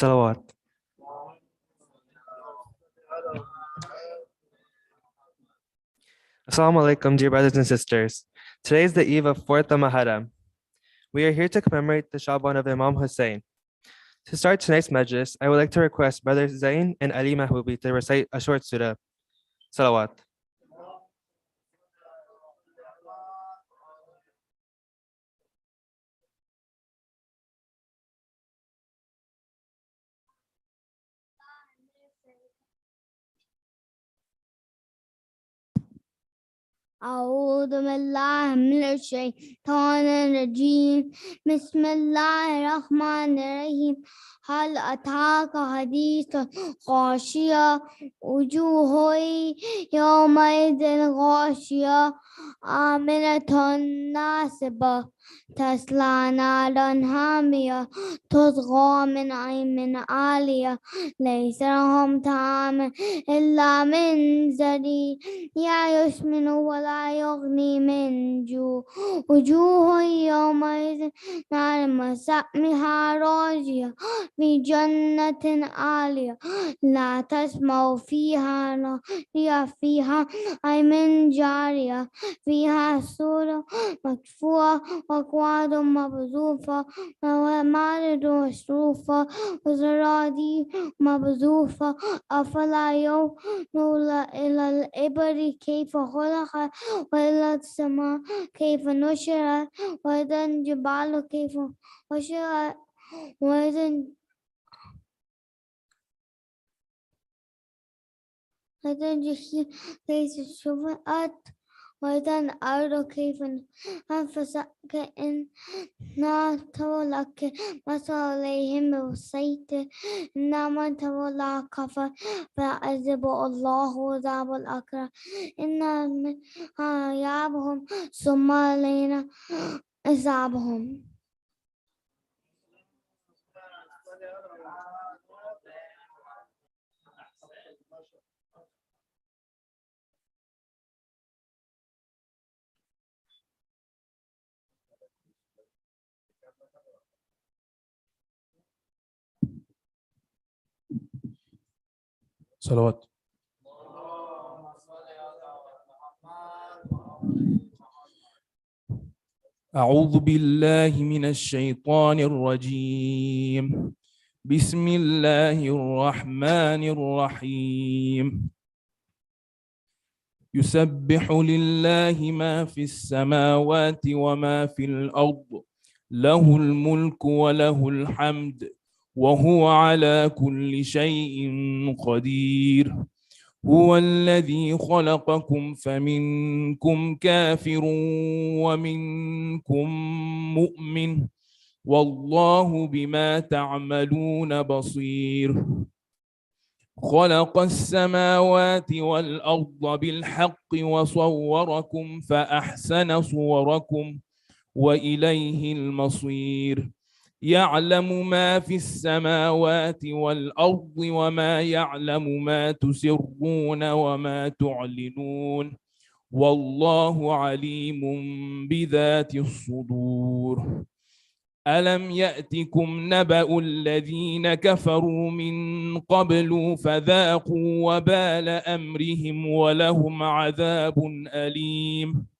Salawat. Assalamu alaikum, dear brothers and sisters. Today is the eve of 4th of Muharram. We are here to commemorate the Shaban of Imam Hussain. To start tonight's majlis, I would like to request Brothers Zain and Ali Mahboubi to recite a short surah. Salawat. أعوذ بالله من الشيطان الرجيم بسم الله الرحمن الرحيم هل أتاك حديث غاشية وجوه يومئذ غاشية آمنة ناصبة تصلى نارا حامية تسقى من عين عالية ليس لهم طعام إلا من ضريع يسمن ولا يغني من جوع وجوه يومئذ ناعمة سقمها راضية في جنة عالية لا تسمع فيها لاغية فيها عين جارية فيها سور مكفوة وأكواب مبثوثة ومعارض مصفوفة وزرابي مبثوثة أفلا ينظرون إلى الإبل كيف خلقت وإلى السماء كيف نشرت وإلى الجبال كيف نشرت وإلى الجحيم كيف سفلت وإذا الأرض كيف كأنها تولك مثل عليهم بسيط إنما تولى كفر فأعذب الله عذاب الأكبر إن يعبهم ثم علينا عذابهم. صلوات. أعوذ بالله من الشيطان الرجيم. بسم الله الرحمن الرحيم. يسبح لله ما في السماوات وما في الأرض، له الملك وله الحمد وهو على كل شيء قدير. هو الذي خلقكم فمنكم كافر ومنكم مؤمن والله بما تعملون بصير. خلق السماوات والأرض بالحق وصوركم فأحسن صوركم وإليه المصير. يعلم ما في السماوات والأرض وما يعلم ما تسرون وما تعلنون والله عليم بذات الصدور. ألم يأتكم نبأ الذين كفروا من قبل فذاقوا وبال أمرهم ولهم عذاب أليم.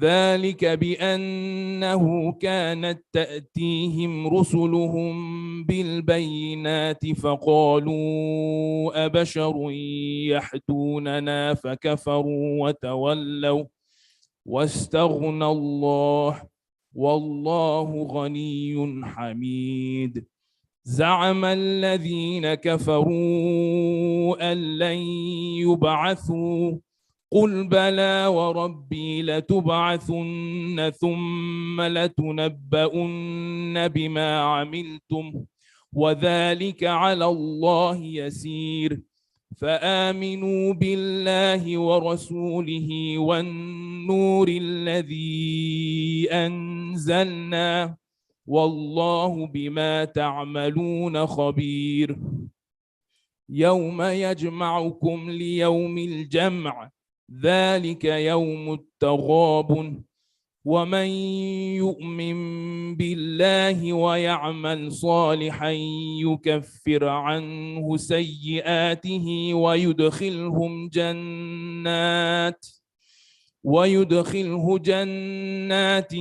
ذلك بأنه كانت تأتيهم رسلهم بالبينات فقالوا أبشر يحدوننا فكفروا وتولوا واستغنى الله والله غني حميد. زعم الذين كفروا أن لن يبعثوا قل بلى وربي لتبعثن ثم لتنبؤن بما عملتم وذلك على الله يسير. فآمنوا بالله ورسوله والنور الذي أنزلنا والله بما تعملون خبير. يوم يجمعكم ليوم الجمع ذلك يوم التغابن. ومن يؤمن بالله ويعمل صالحا يكفر عنه سيئاته ويدخله جنات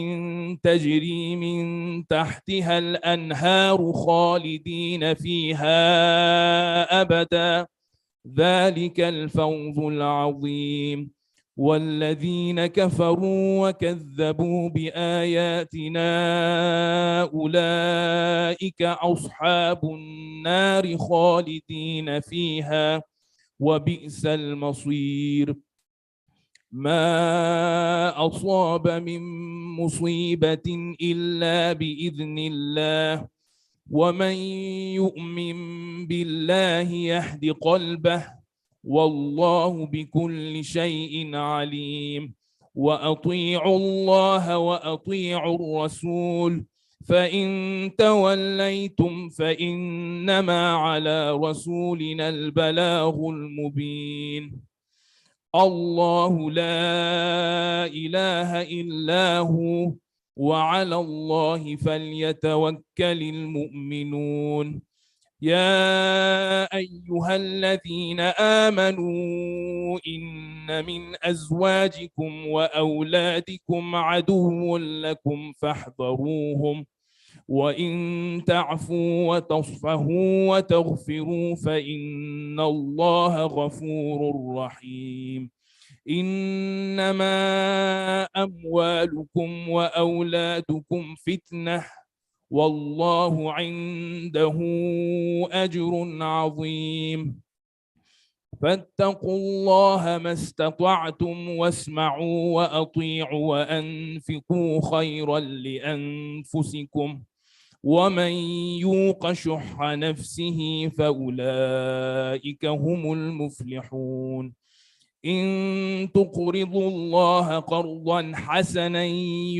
تجري من تحتها الأنهار خالدين فيها أبدا ذلك الفوز العظيم. والذين كفروا وكذبوا بآياتنا أولئك أصحاب النار خالدين فيها وبئس المصير. ما أصاب من مصيبة إلا بإذن الله ومن يؤمن بالله يهد قلبه والله بكل شيء عليم. وأطيعوا الله وأطيعوا الرسول فإن توليتم فإنما على رسولنا البلاغ المبين. الله لا إله إلا هو وعلى الله فليتوكل المؤمنون. يا أيها الذين آمنوا إن من أزواجكم وأولادكم عدو لكم فاحذروهم وإن تعفوا وتصفحوا وتغفروا فإن الله غفور رحيم. إنما أموالكم وأولادكم فتنة والله عنده أجر عظيم. فاتقوا الله ما استطعتم واسمعوا وأطيعوا وأنفقوا خيرا لأنفسكم ومن يوق شح نفسه فأولئك هم المفلحون إن تقرضوا الله قرضا حسنا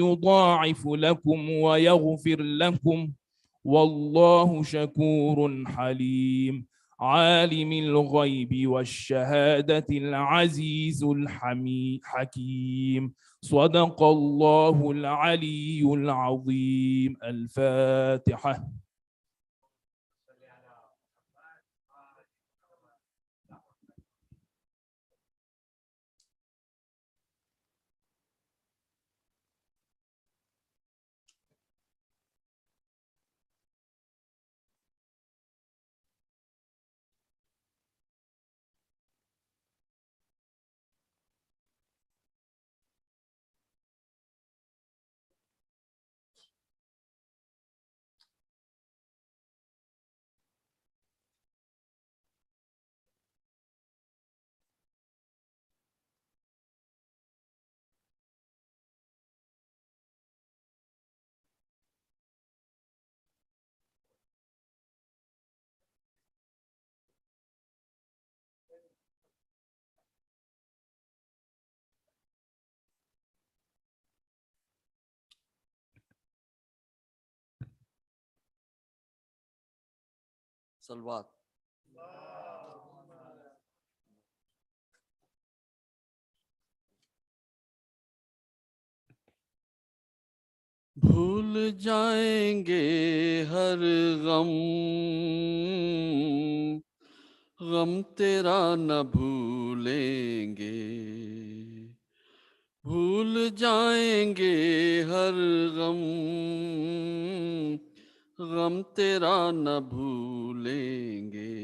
يضاعف لكم ويغفر لكم والله شكور حليم عالم الغيب والشهادة العزيز الحكيم صدق الله العلي العظيم الفاتحة. सलवात। भूल जाएंगे हर गम, गम तेरा न भूलेंगे। भूल जाएंगे हर गम, गम तेरा न भूलेंगे।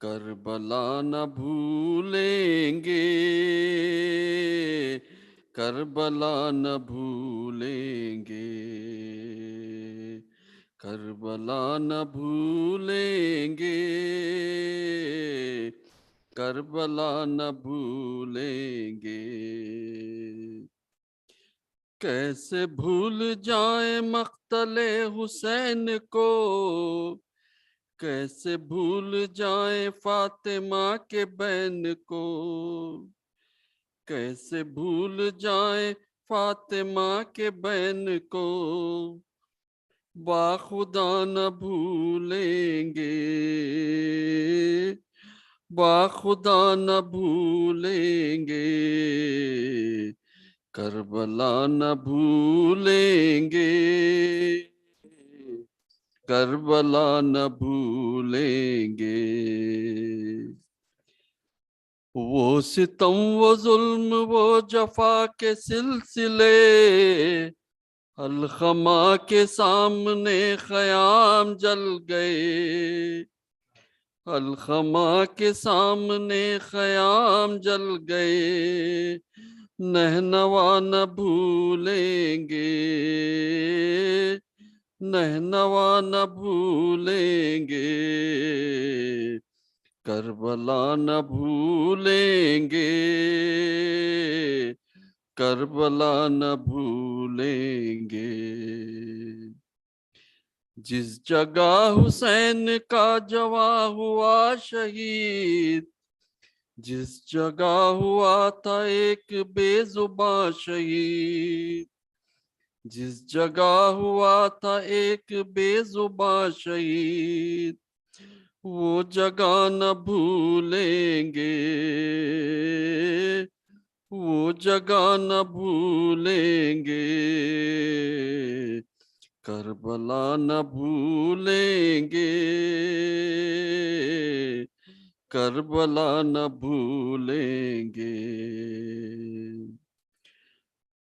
करबला न भूलेंगे, करबला न भूलेंगे। करबला न भूलेंगे, करबला न भूलेंगे। कैसे भूल जाए मक्तले हुसैन को, कैसे भूल जाए फातिमा के बहन को। कैसे भूल जाए फातिमा के बहन को। बाखुदा न भूलेंगे, बाखुदा न भूलेंगे। करबला न भूलेंगे, करबला न भूलेंगे। वो सितम वो जुल्म वो जफा के सिलसिले, अलखमा के सामने ख़याम जल गए। अलखमा के सामने ख़याम जल गए। नहनवा न भूलेंगे, नहनवा न भूलेंगे। करबला न भूलेंगे, करबला न भूलेंगे। जिस जगह हुसैन का जवा हुआ शहीद, जिस जगह हुआ था एक बेजुबां शहीद। जिस जगह हुआ था एक बेजुबां शहीद, वो जगह न भूलेंगे, वो जगह न भूलेंगे। करबला न भूलेंगे, करबला न भूलेंगे।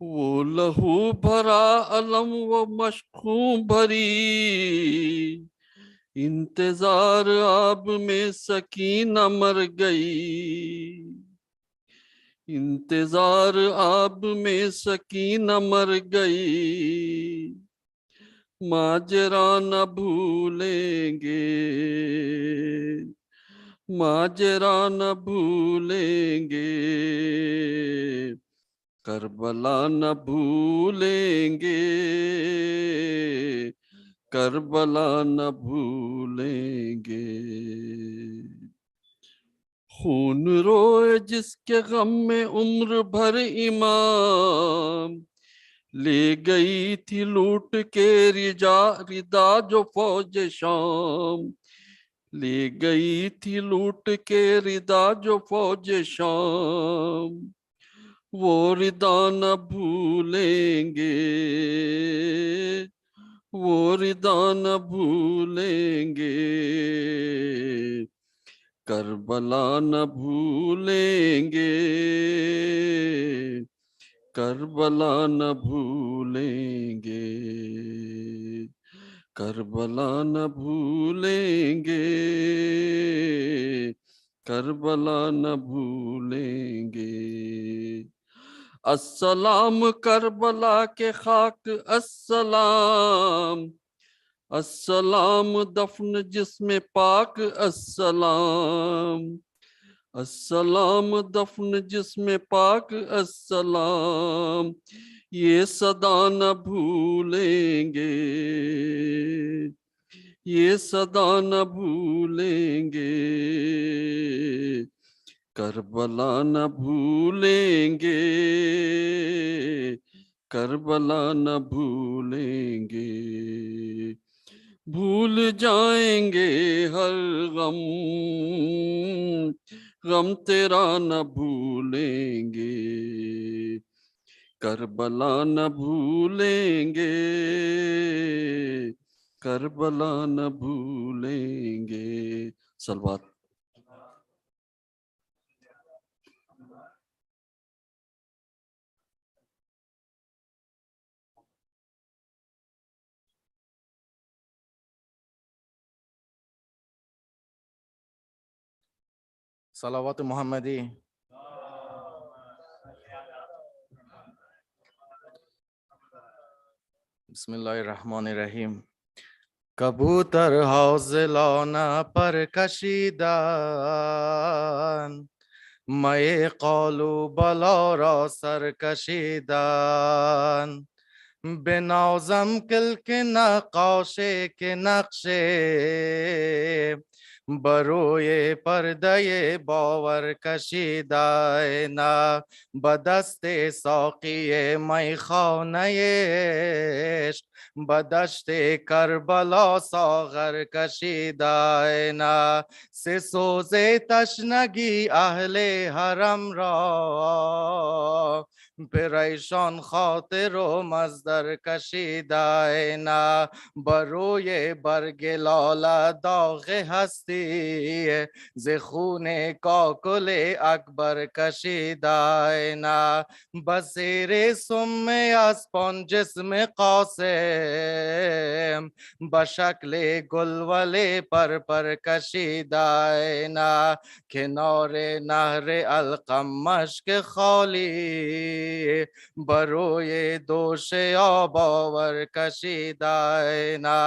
वो लहू भरा अलम वो मशकू भरी, इंतजार आब में सकीना मर गई। इंतजार आब में सकीना मर गई। माजरा न भूलेंगे, माजरा न भूलेंगे, करबला न भूलेंगे, करबला न भूलेंगे। खून रोए जिसके गम में उम्र भर इमाम, ले गई थी लूट के रिदा जो फौज शाम, ले गई थी लूट के रिदा जो फौज शाम, वो रिदा न भूलेंगे, वो रिदा न भूलेंगे, करबला न भूलेंगे, करबला न भूलेंगे, करबला न भूलेंगे, करबला न भूलेंगे। अस्सलाम करबला के खाक अस्सलाम, अस्सलाम दफन जिस्म पाक अस्सलाम, अस्सलाम दफन जिस्म पाक अस्सलाम, ये सदा न भूलेंगे, ये सदा न भूलेंगे, करबला न भूलेंगे, करबला न भूलेंगे। भूल जाएंगे हर गम, गम तेरा न भूलेंगे, करबला न भूलेंगे, करबला न भूलेंगे। सलवात। सलावत मोहम्मदी। बिस्मिल्लाहिर्रहमानिर्रहीम। कबूतर हौसलाना पर कशीदान, मये कौलू बलौरा सर कशीदान, बेनौजम किल के नकाशे के नक्शे, बरोए पर्दये बावर कशीदायना, बदस्ते सौकिये मई खौनयेश, बदश्ते करबला सागर कशीदायना, से सोजे तशनगी अहले हरम रा, परेशान खातिर व मजदर कशीदायना, बरोए बरगे लाला दागे हस्ती, ज़ख़ूने काकुले अकबर कशीदायना, बसेरे सुम्मे अस्पन जिस्म क़ासिम, बशक्ले गुलवले पर कशीदायना, किनारे नहरे अलकमश के खाली, बरोए दोषे आबावर कशीदायना,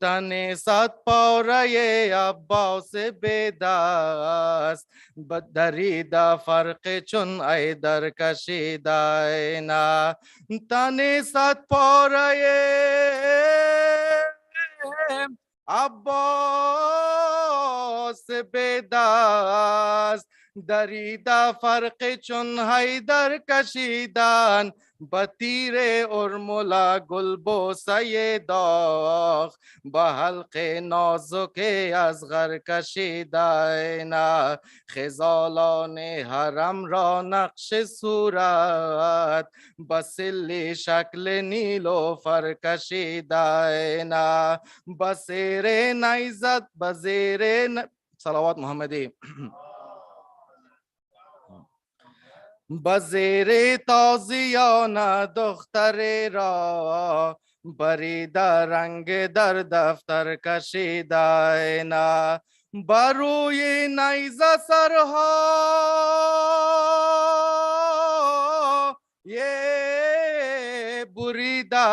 तने सत पौरये अब्बास बेदास, बदरीदा फर्क चुन ऐदर कशीदायना, तने सत पौरये अब्बास बेदास, दरीदा फर्क चुन हैदर कशीदान, बतीरे उर्मुला गुलबो सयेदाख, बहल्के नाजुके असगर कशीदायना, खिजालाने हरम रा नक्श सूरत, बसिल्ली शक्ल नीलो फर कशीदायना, बसेरे नैज़त बजेरे सलावत मोहम्मदी। बजेरे ताजियाना दुख्तरे रा, बरीदा रंग दर दफ्तर कशीदायना, बरोए नैज़ा सरहा, ये बुरीदा,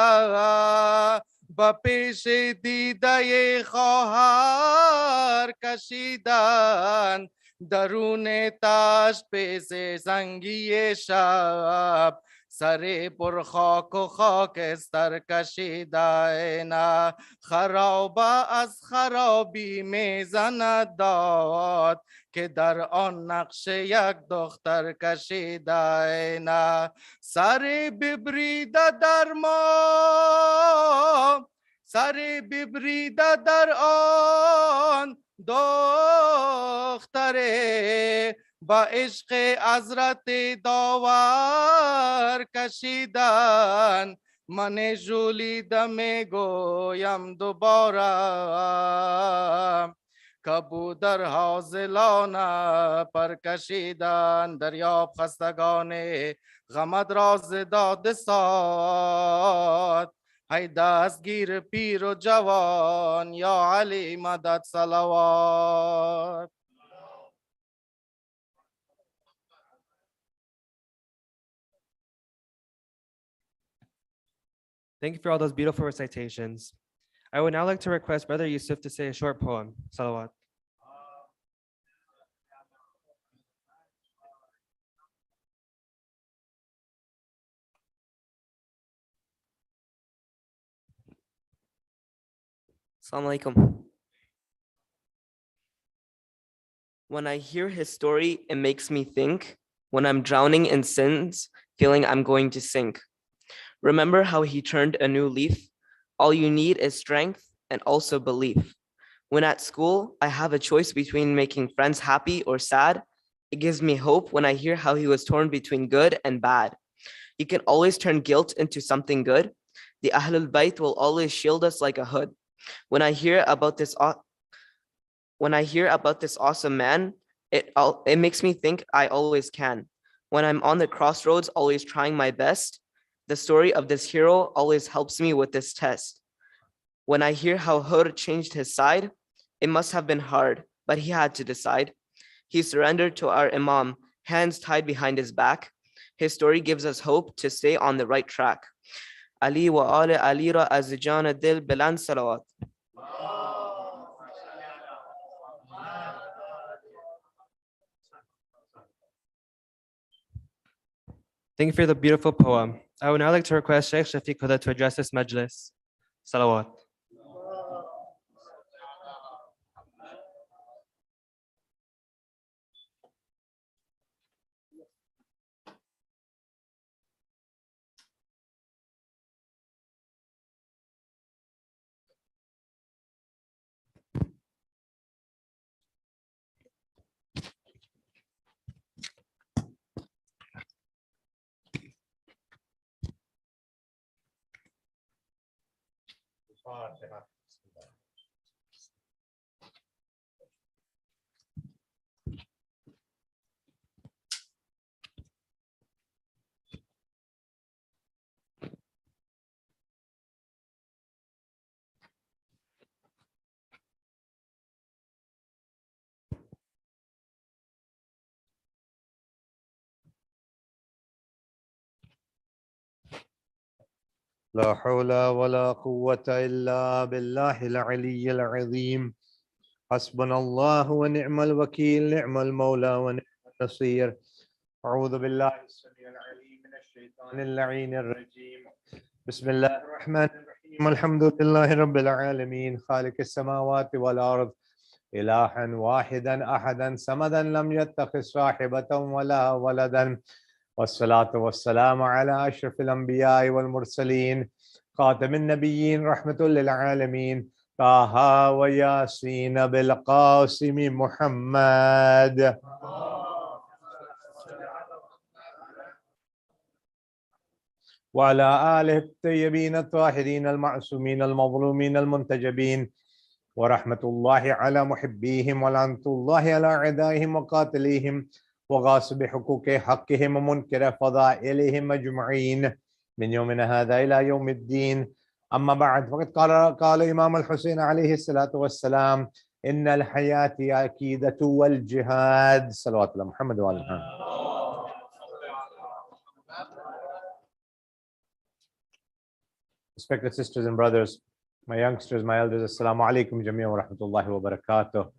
به پیش دیده خواهر کشیدن درون تشت پیش زنگی شب سر پر خاک و خاکستر کشیده نه خرابه از خرابی میزند داد که در آن نقش یک دختر کشیده نه سر ببریده در ما سر ببریده در آن دختره با عشق حضرت داور کشیدن من ژولیده میگویم دوباره کبودر حاصلانه پر کشیدن دریاب خستگان غمت راز داد ساد ای دستگیر پیر و جوان یا علی مدد صلوات. Thank you for all those beautiful recitations. I would now like to request Brother Yusuf to say a short poem. Salawat. Assalamu alaikum. When I hear his story, it makes me think. When I'm drowning in sins, feeling I'm going to sink. Remember how he turned a new leaf? All you need is strength and also belief. When at school, I have a choice between making friends happy or sad. It gives me hope when I hear how he was torn between good and bad. You can always turn guilt into something good. The Ahlul Bayt will always shield us like a hood. When I hear about this awesome man, it makes me think I always can. When I'm on the crossroads, always trying my best, the story of this hero always helps me with this test. When I hear how Hur changed his side, it must have been hard, but he had to decide. He surrendered to our Imam, hands tied behind his back. His story gives us hope to stay on the right track. Ali wa ale Ali ra az jana dil bilan salawat. Thank you for the beautiful poem. I would now like to request Shaykh Shafiq Hudda to address this majlis. Salawat. لا حول ولا قوة إلا بالله العلي العظيم. حسبنا الله ونعم الوكيل، نعم المولى ونعم النصير. أعوذ بالله السميع العليم من الشيطان اللعين الرجيم. بسم الله الرحمن الرحيم. الحمد لله رب العالمين خالق السماوات والأرض إلها واحدا أحدا صمدا لم يتخذ صاحبة ولا ولدا، والصلاة والسلام على أشرف الأنبياء والمرسلين خاتم النبيين رحمة للعالمين طه وياسين بالقاسم محمد وعلى آله الطيبين الطاهرين المعصومين المظلومين المنتجبين، ورحمة الله على محبيهم ولعنة الله على أعدائهم وقاتليهم وغاصب حقوق حقهم ومنكر فضائلهم أجمعين من يومنا هذا إلى يوم الدين. أما بعد، فقد قال إمام الحسين عليه الصلاة والسلام: إن الحياة عقيدة والجهاد. صلوات الله محمد وعلى محمد. Respected sisters and brothers, My youngsters, my elders, Assalamu alaikum jamia wa rahmatullahi wa barakatuh.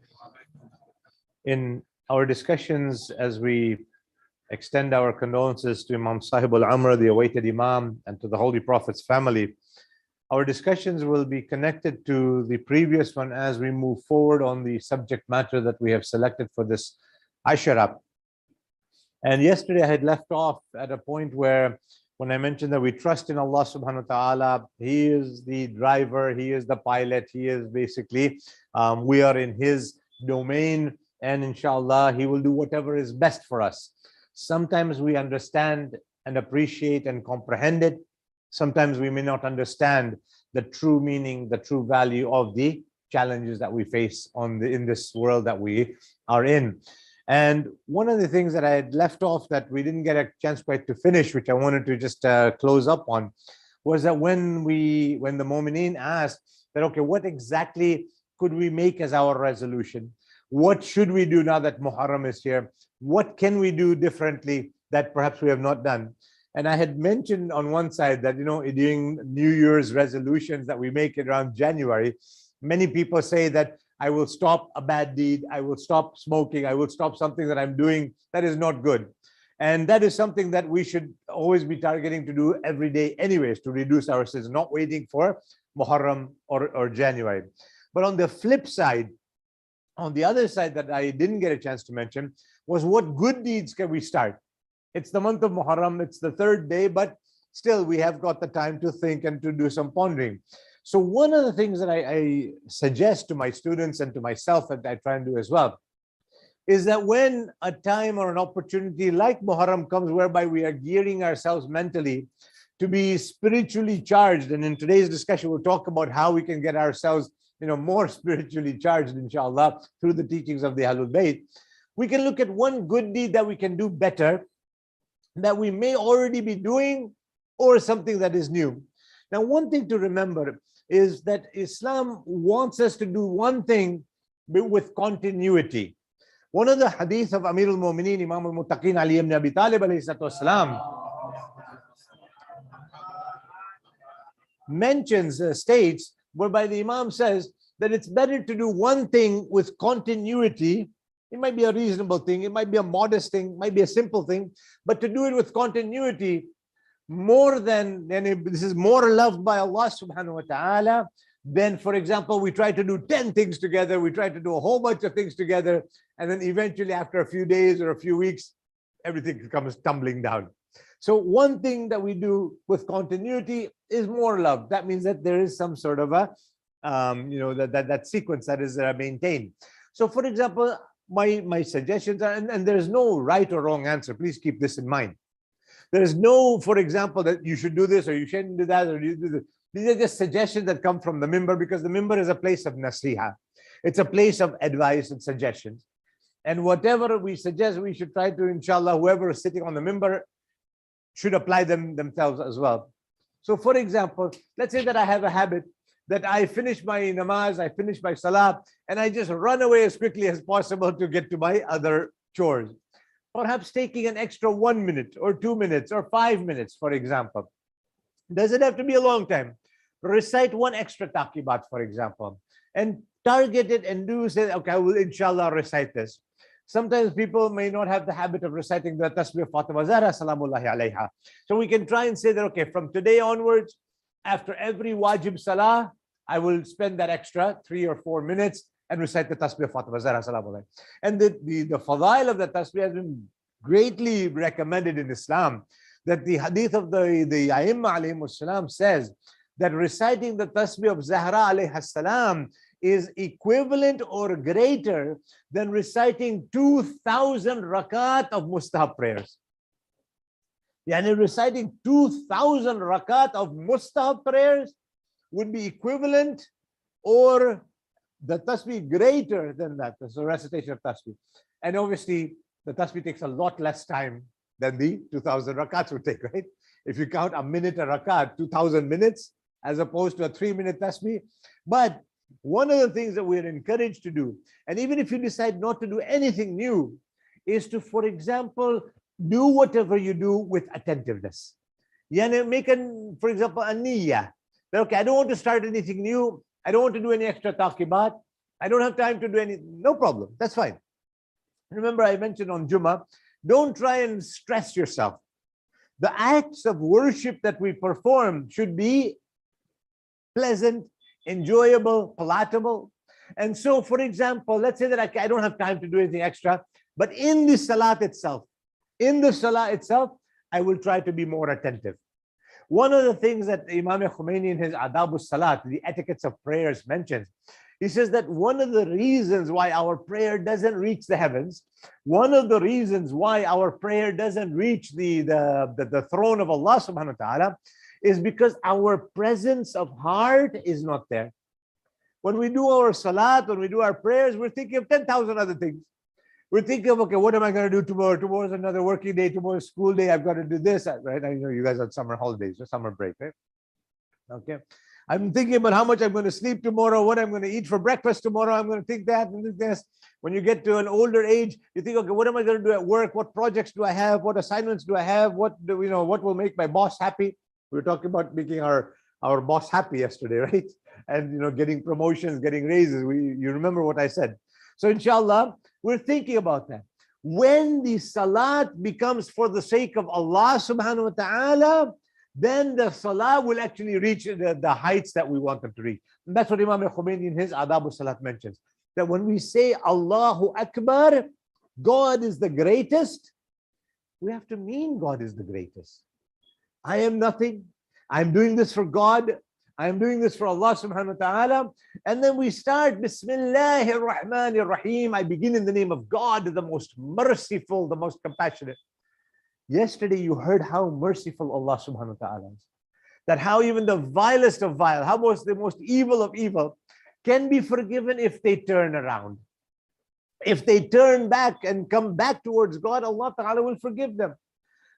In our discussions, as we extend our condolences to Imam Sahib al-Amr, the awaited Imam, and to the Holy Prophet's family, our discussions will be connected to the previous one as we move forward on the subject matter that we have selected for this Ashara. And yesterday I had left off at a point where when I mentioned that we trust in Allah subhanahu wa ta'ala, He is the driver, He is the pilot, He is basically, we are in His domain, and inshallah, He will do whatever is best for us. Sometimes we understand and appreciate and comprehend it. Sometimes we may not understand the true meaning, the true value of the challenges that we face in this world that we are in. And one of the things that I had left off that we didn't get a chance quite to finish, which I wanted to just close up on, was that when the Mu'mineen asked that, okay, what exactly could we make as our resolution? What should we do now that Muharram is here? What can we do differently that perhaps we have not done? And I had mentioned on one side that, during New Year's resolutions that we make around January, many people say that I will stop a bad deed, I will stop smoking, I will stop something that I'm doing that is not good. And that is something that we should always be targeting to do every day anyways, to reduce our sins, not waiting for Muharram or January. But on the flip side, on the other side that I didn't get a chance to mention was what good deeds can we start? It's the month of Muharram, it's the third day, but still we have got the time to think and to do some pondering. So one of the things that I suggest to my students and to myself that I try and do as well is that when a time or an opportunity like Muharram comes whereby we are gearing ourselves mentally to be spiritually charged, and in today's discussion we'll talk about how we can get ourselves more spiritually charged, inshallah, through the teachings of the Ahlul Bayt, we can look at one good deed that we can do better, that we may already be doing, or something that is new. Now, one thing to remember is that Islam wants us to do one thing with continuity. One of the hadith of Amir al-Mu'mineen, Imam al-Muttaqeen, Ali ibn Abi Talib alayhi salatu wasalam, mentions, states, whereby the Imam says that it's better to do one thing with continuity. It might be a reasonable thing, it might be a modest thing, it might be a simple thing, but to do it with continuity more than this is more loved by Allah subhanahu wa ta'ala than, for example, we try to do 10 things together, we try to do a whole bunch of things together, and then eventually after a few days or a few weeks, everything comes tumbling down. So one thing that we do with continuity is more love. That means that there is some sort of a, that sequence that is maintained. So for example, my suggestions are, and there's no right or wrong answer. Please keep this in mind. There is no, for example, that you should do this or you shouldn't do that or you do this. These are just suggestions that come from the mimbar, because the mimbar is a place of nasiha. It's a place of advice and suggestions. And whatever we suggest, we should try to, inshallah, whoever is sitting on the mimbar should apply them themselves as well. So for example, let's say that I have a habit that I finish my namaz, I finish my salah, and I just run away as quickly as possible to get to my other chores. Perhaps taking an extra 1 minute or 2 minutes or 5 minutes, for example. Does it have to be a long time? Recite one extra taqibat, for example, and target it and say, okay, I will inshallah recite this. Sometimes people may not have the habit of reciting the tasbih of Fatima Zahra salamullahi alayha. So we can try and say that, okay, from today onwards, after every wajib salah, I will spend that extra 3 or 4 minutes and recite the tasbih of Fatima Zahra salamullahi. And the fadail of the tasbih has been greatly recommended in Islam. That the hadith of the Aimma alayhimus salam says that reciting the tasbih of Zahra alayhi salam is equivalent or greater than reciting 2,000 rakat of mustahab prayers. Yani reciting 2,000 rakat of mustahab prayers would be equivalent or the tasbih greater than that. That's the recitation of tasbih. And obviously, the tasbih takes a lot less time than the 2,000 rakats would take, right? If you count a minute a rakat, 2,000 minutes, as opposed to a 3-minute tasbih. But one of the things that we're encouraged to do, and even if you decide not to do anything new, is to, for example, do whatever you do with attentiveness. Yani make for example, a niyyah. That, okay, I don't want to start anything new. I don't want to do any extra taqibat. I don't have time to do any, no problem. That's fine. Remember, I mentioned on Jummah, don't try and stress yourself. The acts of worship that we perform should be pleasant, enjoyable, palatable. And so, for example, let's say that I don't have time to do anything extra, but in the salat itself, I will try to be more attentive. One of the things that Imam Khomeini in his Adab Salat, the etiquettes of prayers, mentions, he says that one of the reasons why our prayer doesn't reach the heavens, one of the reasons why our prayer doesn't reach the throne of Allah subhanahu wa ta'ala is because our presence of heart is not there. When we do our salat, when we do our prayers, we're thinking of 10,000 other things. We're thinking of, okay, what am I going to do tomorrow? Tomorrow's another working day. Tomorrow's school day. I've got to do this, right? I know you guys are summer holidays or summer break, right? Okay. I'm thinking about how much I'm going to sleep tomorrow, what I'm going to eat for breakfast tomorrow. I'm going to think that and this. When you get to an older age, you think, okay, what am I going to do at work? What projects do I have? What assignments do I have? What will make my boss happy? We were talking about making our boss happy yesterday, right? And getting promotions, getting raises. You remember what I said. So inshallah, we're thinking about that. When the salat becomes for the sake of Allah subhanahu wa ta'ala, then the salah will actually reach the heights that we want them to reach. And that's what Imam Khomeini in his Adab Salat mentions. That when we say Allahu Akbar, God is the greatest, we have to mean God is the greatest. I am nothing. I'm doing this for God. I'm doing this for Allah subhanahu wa ta'ala. And then we start Bismillahir Rahmanir Rahim. I begin in the name of God, the most merciful, the most compassionate. Yesterday you heard how merciful Allah subhanahu wa ta'ala is. That how even the vilest of vile, the most evil of evil can be forgiven if they turn around. If they turn back and come back towards God, Allah ta'ala will forgive them.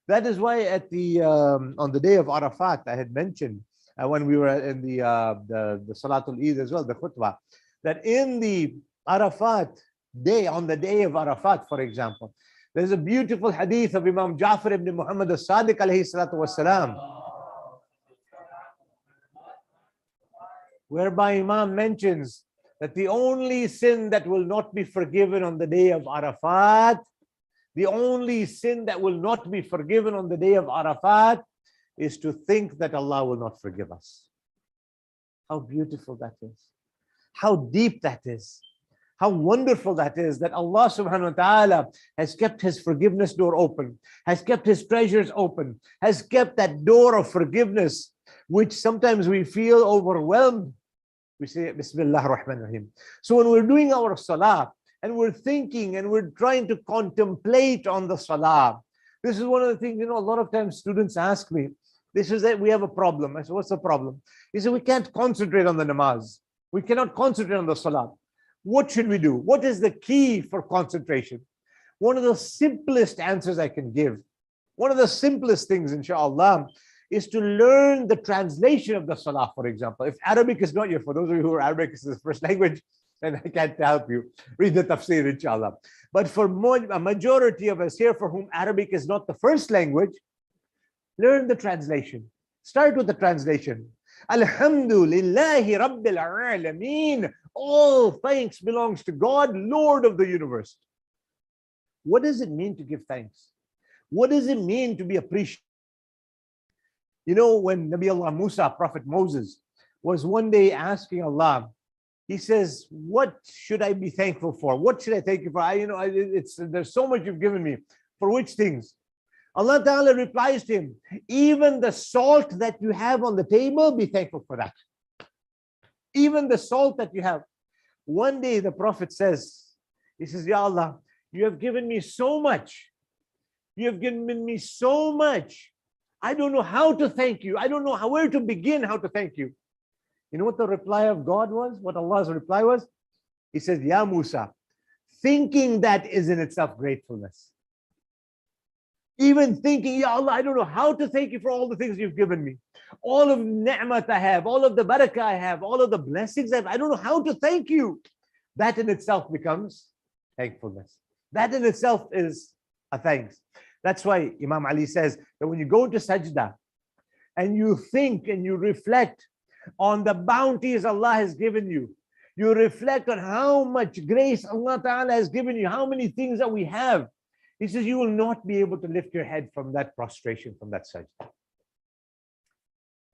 That is why at on the day of Arafat, I had mentioned when we were in the Salatul Eid as well, the khutbah, that in the Arafat day, on the day of Arafat, for example, there's a beautiful hadith of Imam Ja'far ibn Muhammad as-Sadiq alayhi salatu wassalam, whereby Imam mentions that the only sin that will not be forgiven on the day of Arafat, the only sin that will not be forgiven on the day of Arafat is to think that Allah will not forgive us. How beautiful that is. How deep that is. How wonderful that is, that Allah subhanahu wa ta'ala has kept his forgiveness door open, has kept his treasures open, has kept that door of forgiveness, which sometimes we feel overwhelmed. We say, Bismillah ar-Rahman ar-Rahim. So when we're doing our salah, and we're thinking and we're trying to contemplate on the salah, this is one of the things, a lot of times students ask me, this is that we have a problem. I said, what's the problem? He said, we can't concentrate on the namaz. We cannot concentrate on the salah. What should we do? What is the key for concentration? One of the simplest answers I can give, one of the simplest things, inshallah, is to learn the translation of the salah, for example. If Arabic is not for those of you who are Arabic is the first language, then I can't help you. Read the tafsir, inshallah. But for a majority of us here for whom Arabic is not the first language, learn the translation. Start with the translation. Alhamdulillahi Rabbil Alameen. All thanks belongs to God, Lord of the universe. What does it mean to give thanks? What does it mean to be appreciative? When Nabi Allah Musa, Prophet Moses, was one day asking Allah, he says, what should I be thankful for? What should I thank you for? There's so much you've given me. For which things? Allah Ta'ala replies to him, even the salt that you have on the table, be thankful for that. Even the salt that you have. One day the Prophet says, he says, Ya Allah, you have given me so much. You have given me so much. I don't know how to thank you. I don't know where to begin, how to thank you. You know what the reply of God was? What Allah's reply was? He says, Ya Musa, thinking that is in itself gratefulness. Even thinking, Ya Allah, I don't know how to thank you for all the things you've given me. All of ni'mat I have, all of the barakah I have, all of the blessings I have. I don't know how to thank you. That in itself becomes thankfulness. That in itself is a thanks. That's why Imam Ali says that when you go to sajda and you think and you reflect on the bounties Allah has given you. You reflect on how much grace Allah Ta'ala has given you, how many things that we have. He says, you will not be able to lift your head from that prostration, from that sajda.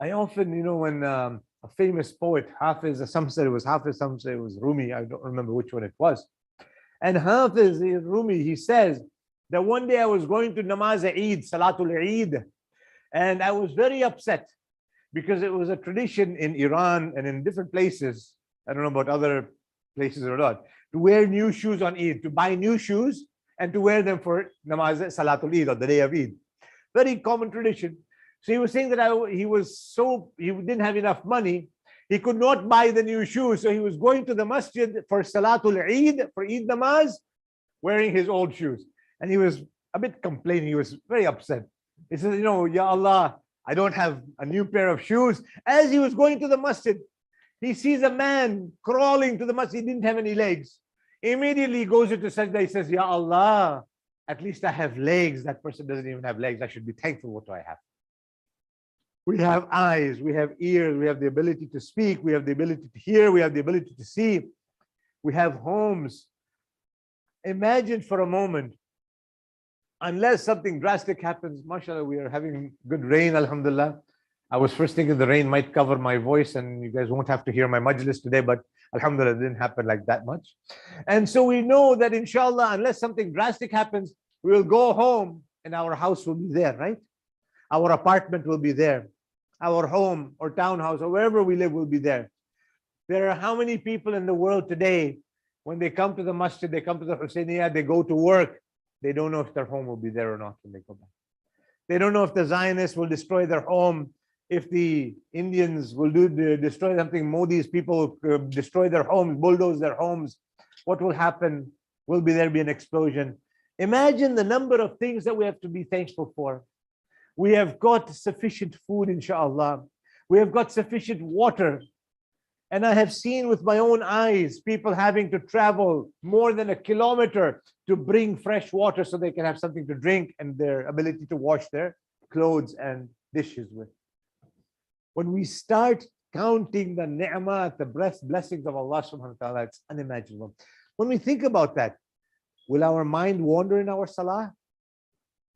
I often, when a famous poet, Hafiz, some said it was Hafiz, some said it was Rumi, I don't remember which one it was. And Hafiz Rumi, he says that one day I was going to Namaz Eid, Salatul Eid, and I was very upset because it was a tradition in Iran and in different places, I don't know about other places or not, to wear new shoes on Eid, to buy new shoes and to wear them for Namaz Salatul Eid, on the day of Eid. Very common tradition. So he was saying that he didn't have enough money. He could not buy the new shoes. So he was going to the masjid for Salatul Eid, for Eid Namaz, wearing his old shoes. And he was a bit complaining. He was very upset. He says, Ya Allah, I don't have a new pair of shoes. As he was going to the masjid, he sees a man crawling to the masjid. He didn't have any legs. Immediately he goes into sajda. He says, Ya Allah, at least I have legs. That person doesn't even have legs. I should be thankful. What do I have? We have eyes, we have ears, we have the ability to speak, we have the ability to hear, we have the ability to see. We have homes. Imagine for a moment, unless something drastic happens, mashallah, we are having good rain, alhamdulillah. I was first thinking the rain might cover my voice and you guys won't have to hear my majlis today, but alhamdulillah, it didn't happen like that much. And so we know that inshallah, unless something drastic happens, we will go home and our house will be there, right? Our apartment will be there. Our home or townhouse or wherever we live will be there. There are how many people in the world today, when they come to the masjid, they come to the Hussainiyah, they go to work, they don't know if their home will be there or not when they go back. They don't know if the Zionists will destroy their home, if the Indians will destroy something, Modi's people will destroy their homes, bulldoze their homes. What will happen? Will there be an explosion? Imagine the number of things that we have to be thankful for. We have got sufficient food, inshallah. We have got sufficient water. And I have seen with my own eyes people having to travel more than 1 kilometer to bring fresh water so they can have something to drink and their ability to wash their clothes and dishes with. When we start counting the ni'mah, the blessings of Allah subhanahu wa ta'ala, it's unimaginable. When we think about that, will our mind wander in our salah?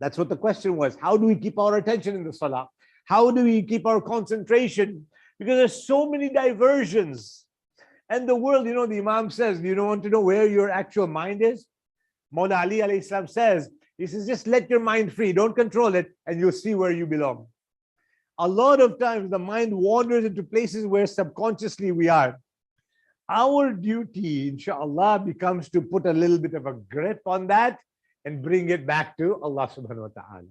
That's what the question was. How do we keep our attention in the salah? How do we keep our concentration? Because there's so many diversions. And the world, the Imam says, you don't want to know where your actual mind is? Mawla Ali alayhi salam says, he says, just let your mind free. Don't control it and you'll see where you belong. A lot of times the mind wanders into places where subconsciously we are. Our duty, inshallah, becomes to put a little bit of a grip on that and bring it back to Allah subhanahu wa ta'ala.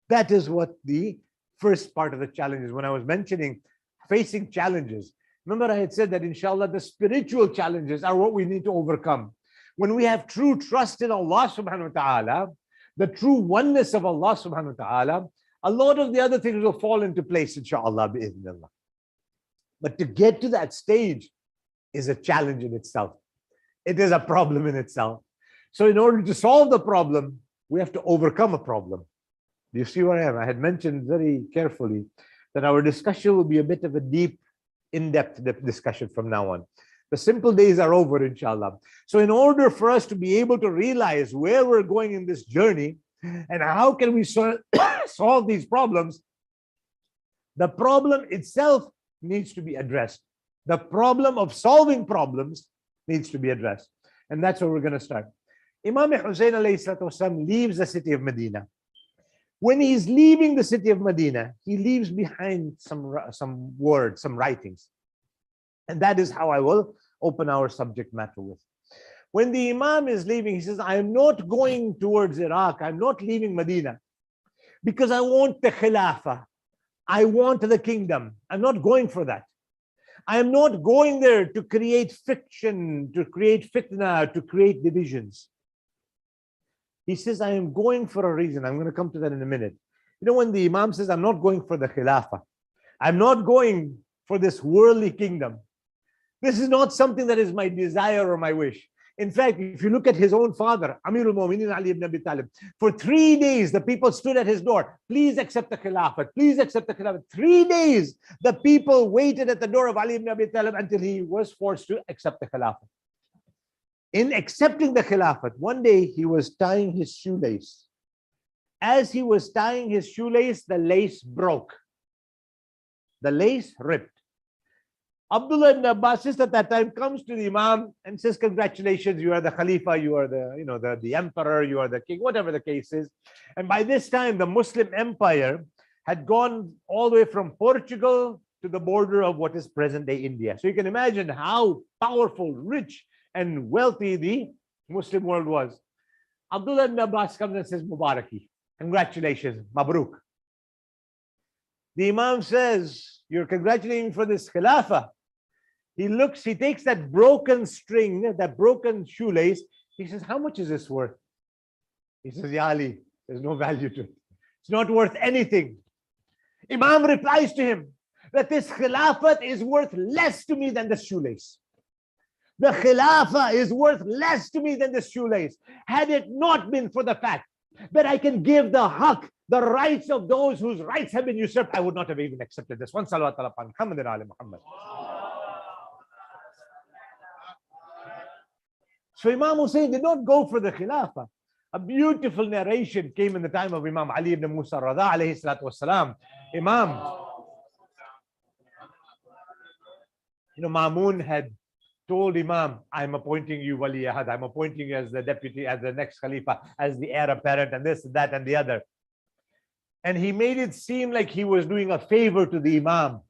That is what the first part of the challenge is. When I was mentioning facing challenges, remember I had said that inshallah the spiritual challenges are what we need to overcome. When we have true trust in Allah subhanahu wa ta'ala, the true oneness of Allah subhanahu wa ta'ala, a lot of the other things will fall into place, inshallah, bi'idhnillah. But to get to that stage is a challenge in itself. It is a problem in itself. So in order to solve the problem, we have to overcome a problem. Do you see where I am? I had mentioned very carefully that our discussion will be a bit of a deep, in-depth discussion from now on. The simple days are over, inshallah. So in order for us to be able to realize where we're going in this journey and how can we solve these problems, the problem itself needs to be addressed. The problem of solving problems needs to be addressed. And that's where we're going to start. Imam Hussain alayhi salatu wasalam leaves the city of Medina. When he's leaving the city of Medina, he leaves behind some words, some writings. And that is how I will open our subject matter with. When the Imam is leaving, he says, I am not going towards Iraq. I'm not leaving Medina because I want the Khilafah. I want the kingdom. I'm not going for that. I am not going there to create fiction, to create fitna, to create divisions. He says, I am going for a reason. I'm going to come to that in a minute. When the Imam says, I'm not going for the Khilafah, I'm not going for this worldly kingdom. This is not something that is my desire or my wish. In fact, if you look at his own father, Amirul Mu'minin Ali ibn Abi Talib, for 3 days, the people stood at his door. Please accept the Khilafat. Please accept the Khilafat. 3 days, the people waited at the door of Ali ibn Abi Talib until he was forced to accept the Khilafat. In accepting the Khilafat, one day he was tying his shoelace. As he was tying his shoelace, the lace broke. The lace ripped. Abdullah ibn Abbas just at that time comes to the Imam and says, congratulations, you are the Khalifa, you are the emperor, you are the king, whatever the case is. And by this time, the Muslim empire had gone all the way from Portugal to the border of what is present-day India. So you can imagine how powerful, rich, and wealthy the Muslim world was. Abdullah ibn Abbas comes and says, Mubaraki, congratulations, Mabruk. The Imam says, you're congratulating me for this Khilafah. He looks, he takes that broken string, that broken shoelace. He says, how much is this worth? He says, Ya Ali, there's no value to it. It's not worth anything. Imam replies to him that this Khilafat is worth less to me than the shoelace. The Khilafah is worth less to me than the shoelace. Had it not been for the fact that I can give the haqq, the rights of those whose rights have been usurped, I would not have even accepted this. One salawat ala Muhammad and ali Muhammad. So Imam Hussain did not go for the Khilafah. A beautiful narration came in the time of Imam Ali ibn Musa Rada alayhi salatu wasalam. Ma'mun had told Imam, I'm appointing you Wali Ahad, I'm appointing you as the deputy, as the next Khalifa, as the heir apparent, and this, that, and the other. And he made it seem like he was doing a favor to the Imam.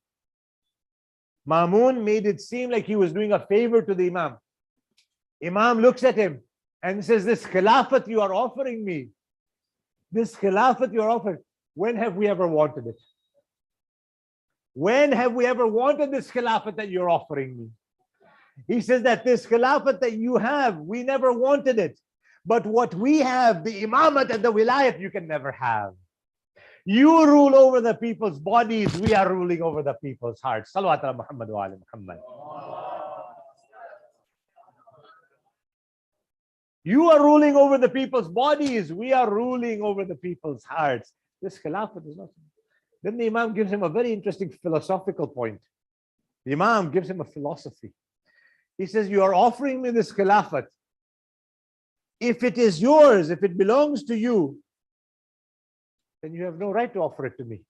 Ma'mun made it seem like he was doing a favor to the Imam. Imam looks at him and says, this Khilafat you are offering me, this Khilafat you are offering, when have we ever wanted it? When have we ever wanted this Khilafat that you're offering me? He says that this Khilafat that you have, we never wanted it. But what we have, the Imamat and the Wilayat, you can never have. You rule over the people's bodies, we are ruling over the people's hearts. Salawat ala Muhammad wa ala Muhammad. You are ruling over the people's bodies, we are ruling over the people's hearts. This Khilafat is not. Then the Imam gives him a very interesting philosophical point. The Imam gives him a philosophy. He says, you are offering me this Khilafat. If it is yours, if it belongs to you, then you have no right to offer it to me.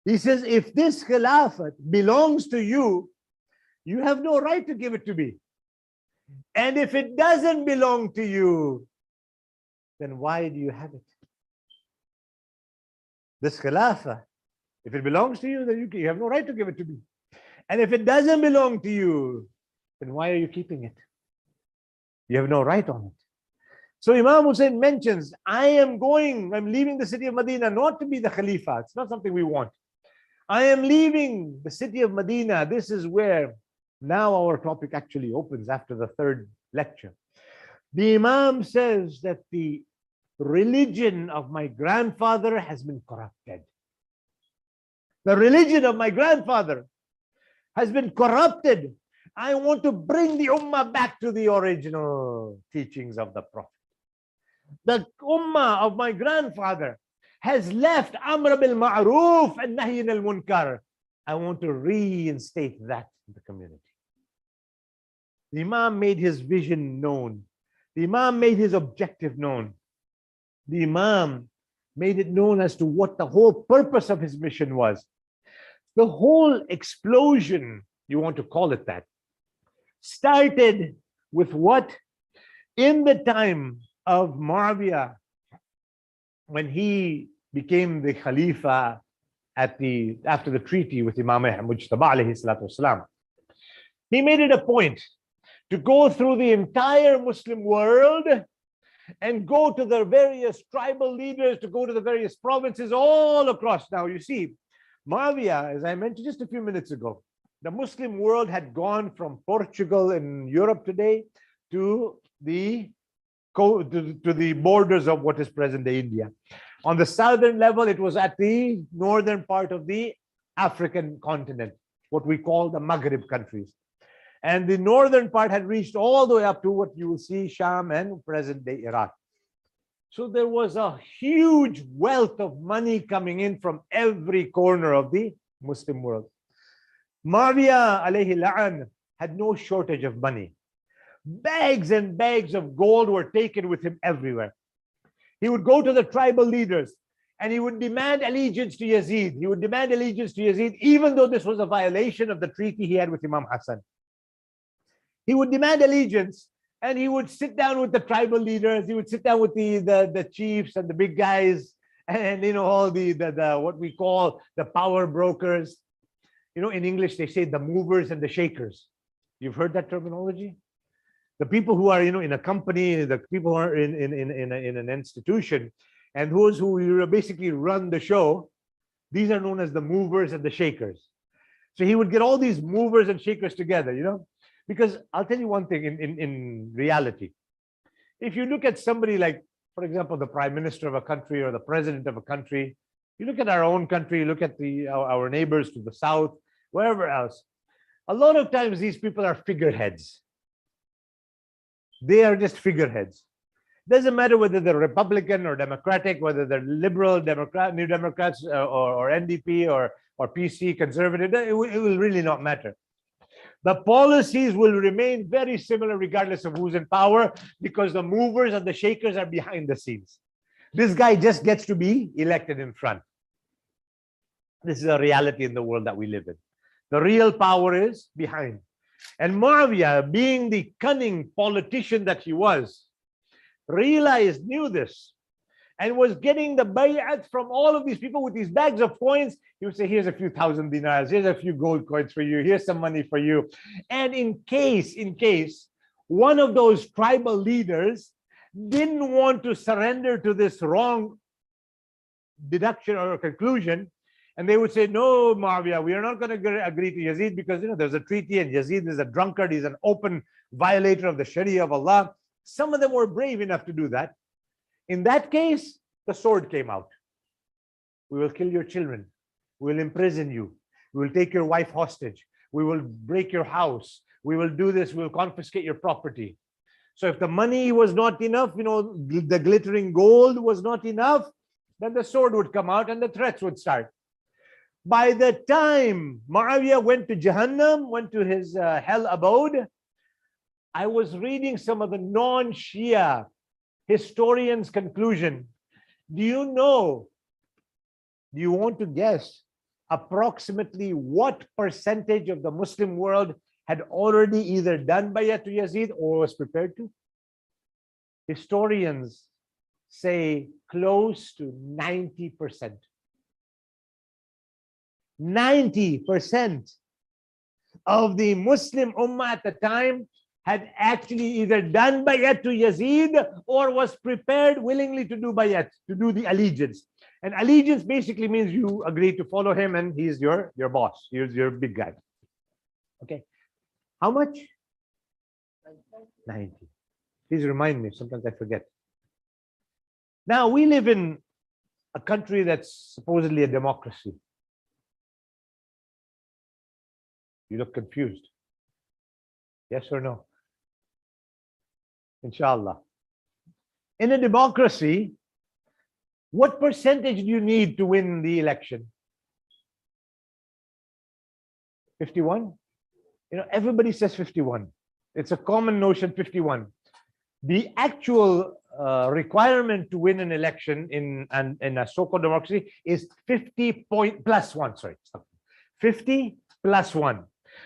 He says, if this Khilafat belongs to you, you have no right to give it to me. And if it doesn't belong to you, then why do you have it? This Khilafah, if it belongs to you, then you have no right to give it to me. And if it doesn't belong to you, then why are you keeping it? You have no right on it. So Imam Hussain mentions, I'm leaving the city of Medina not to be the Khalifa. It's not something we want. I am leaving the city of Medina. This is where now our topic actually opens after the third lecture. The Imam says that the religion of my grandfather has been corrupted. The religion of my grandfather has been corrupted. I want to bring the Ummah back to the original teachings of the Prophet. The Ummah of my grandfather has left Amr bil Ma'ruf and Nahy al Munkar. I want to reinstate that in the community. The Imam made his vision known. The Imam made his objective known. The Imam made it known as to what the whole purpose of his mission was. The whole explosion, you want to call it that, started with what? In the time of Muawiyah, when he became the Khalifa after the treaty with Imam Mujtaba alayhi salatu wasalam, he made it a point to go through the entire Muslim world and go to the various tribal leaders, to go to the various provinces all across. Now you see, Muawiyah, as I mentioned just a few minutes ago, the Muslim world had gone from Portugal in Europe today to the borders of what is present-day India. On the southern level, it was at the northern part of the African continent. what we call the Maghrib countries. And the northern part had reached all the way up to what you will see Sham and present-day Iraq. So there was a huge wealth of money coming in from every corner of the Muslim world. Muawiyah alayhi la'an had no shortage of money. Bags and bags of gold were taken with him everywhere. He would go to the tribal leaders and he would demand allegiance to Yazid. He would demand allegiance to Yazid, even though this was a violation of the treaty he had with Imam Hassan. He would demand allegiance and he would sit down with the tribal leaders. He would sit down with the chiefs and the big guys and all the what we call the power brokers. In English, they say the movers and the shakers. You've heard that terminology? The people who are, in a company, the people who are in an institution, and those who basically run the show, these are known as the movers and the shakers. So he would get all these movers and shakers together, because I'll tell you one thing in reality. If you look at somebody like, for example, the prime minister of a country or the president of a country, you look at our own country, you look at our neighbors to the south, wherever else, a lot of times these people are figureheads. They are just figureheads. Doesn't matter whether they're Republican or Democratic, whether they're liberal, Democrat, New Democrats, or NDP or PC, conservative, it will really not matter. The policies will remain very similar regardless of who's in power, because the movers and the shakers are behind the scenes. This guy just gets to be elected in front. This is a reality in the world that we live in. The real power is behind. And Muawiyah, being the cunning politician that he was, knew this, and was getting the bay'at from all of these people with these bags of coins. He would say, here's a few thousand dinars, here's a few gold coins for you, here's some money for you. And in case one of those tribal leaders didn't want to surrender to this wrong deduction or conclusion, and they would say, no, Muawiyah, we are not going to agree to Yazid because there's a treaty and Yazid is a drunkard, he's an open violator of the Sharia of Allah. Some of them were brave enough to do that. In that case, the sword came out. We will kill your children. We will imprison you. We will take your wife hostage. We will break your house. We will do this. We will confiscate your property. So if the money was not enough, the glittering gold was not enough, then the sword would come out and the threats would start. By the time Muawiyah went to Jahannam, went to his hell abode, I was reading some of the non-Shia historians' conclusion. Do you want to guess approximately what percentage of the Muslim world had already either done bay'at to Yazid or was prepared to? Historians say close to 90%. 90% of the Muslim Ummah at the time had actually either done bay'at to Yazid or was prepared willingly to do bay'at, to do the allegiance. And allegiance basically means you agree to follow him and he's your boss, he's your big guy. Okay. How much? 90. Please remind me, sometimes I forget. Now, we live in a country that's supposedly a democracy. You look confused. Yes or no? Inshallah. In a democracy, what percentage do you need to win the election? 51? Everybody says 51. It's a common notion, 51. The actual requirement to win an election in a so-called democracy is 50 plus 1. Sorry, 50 plus 1.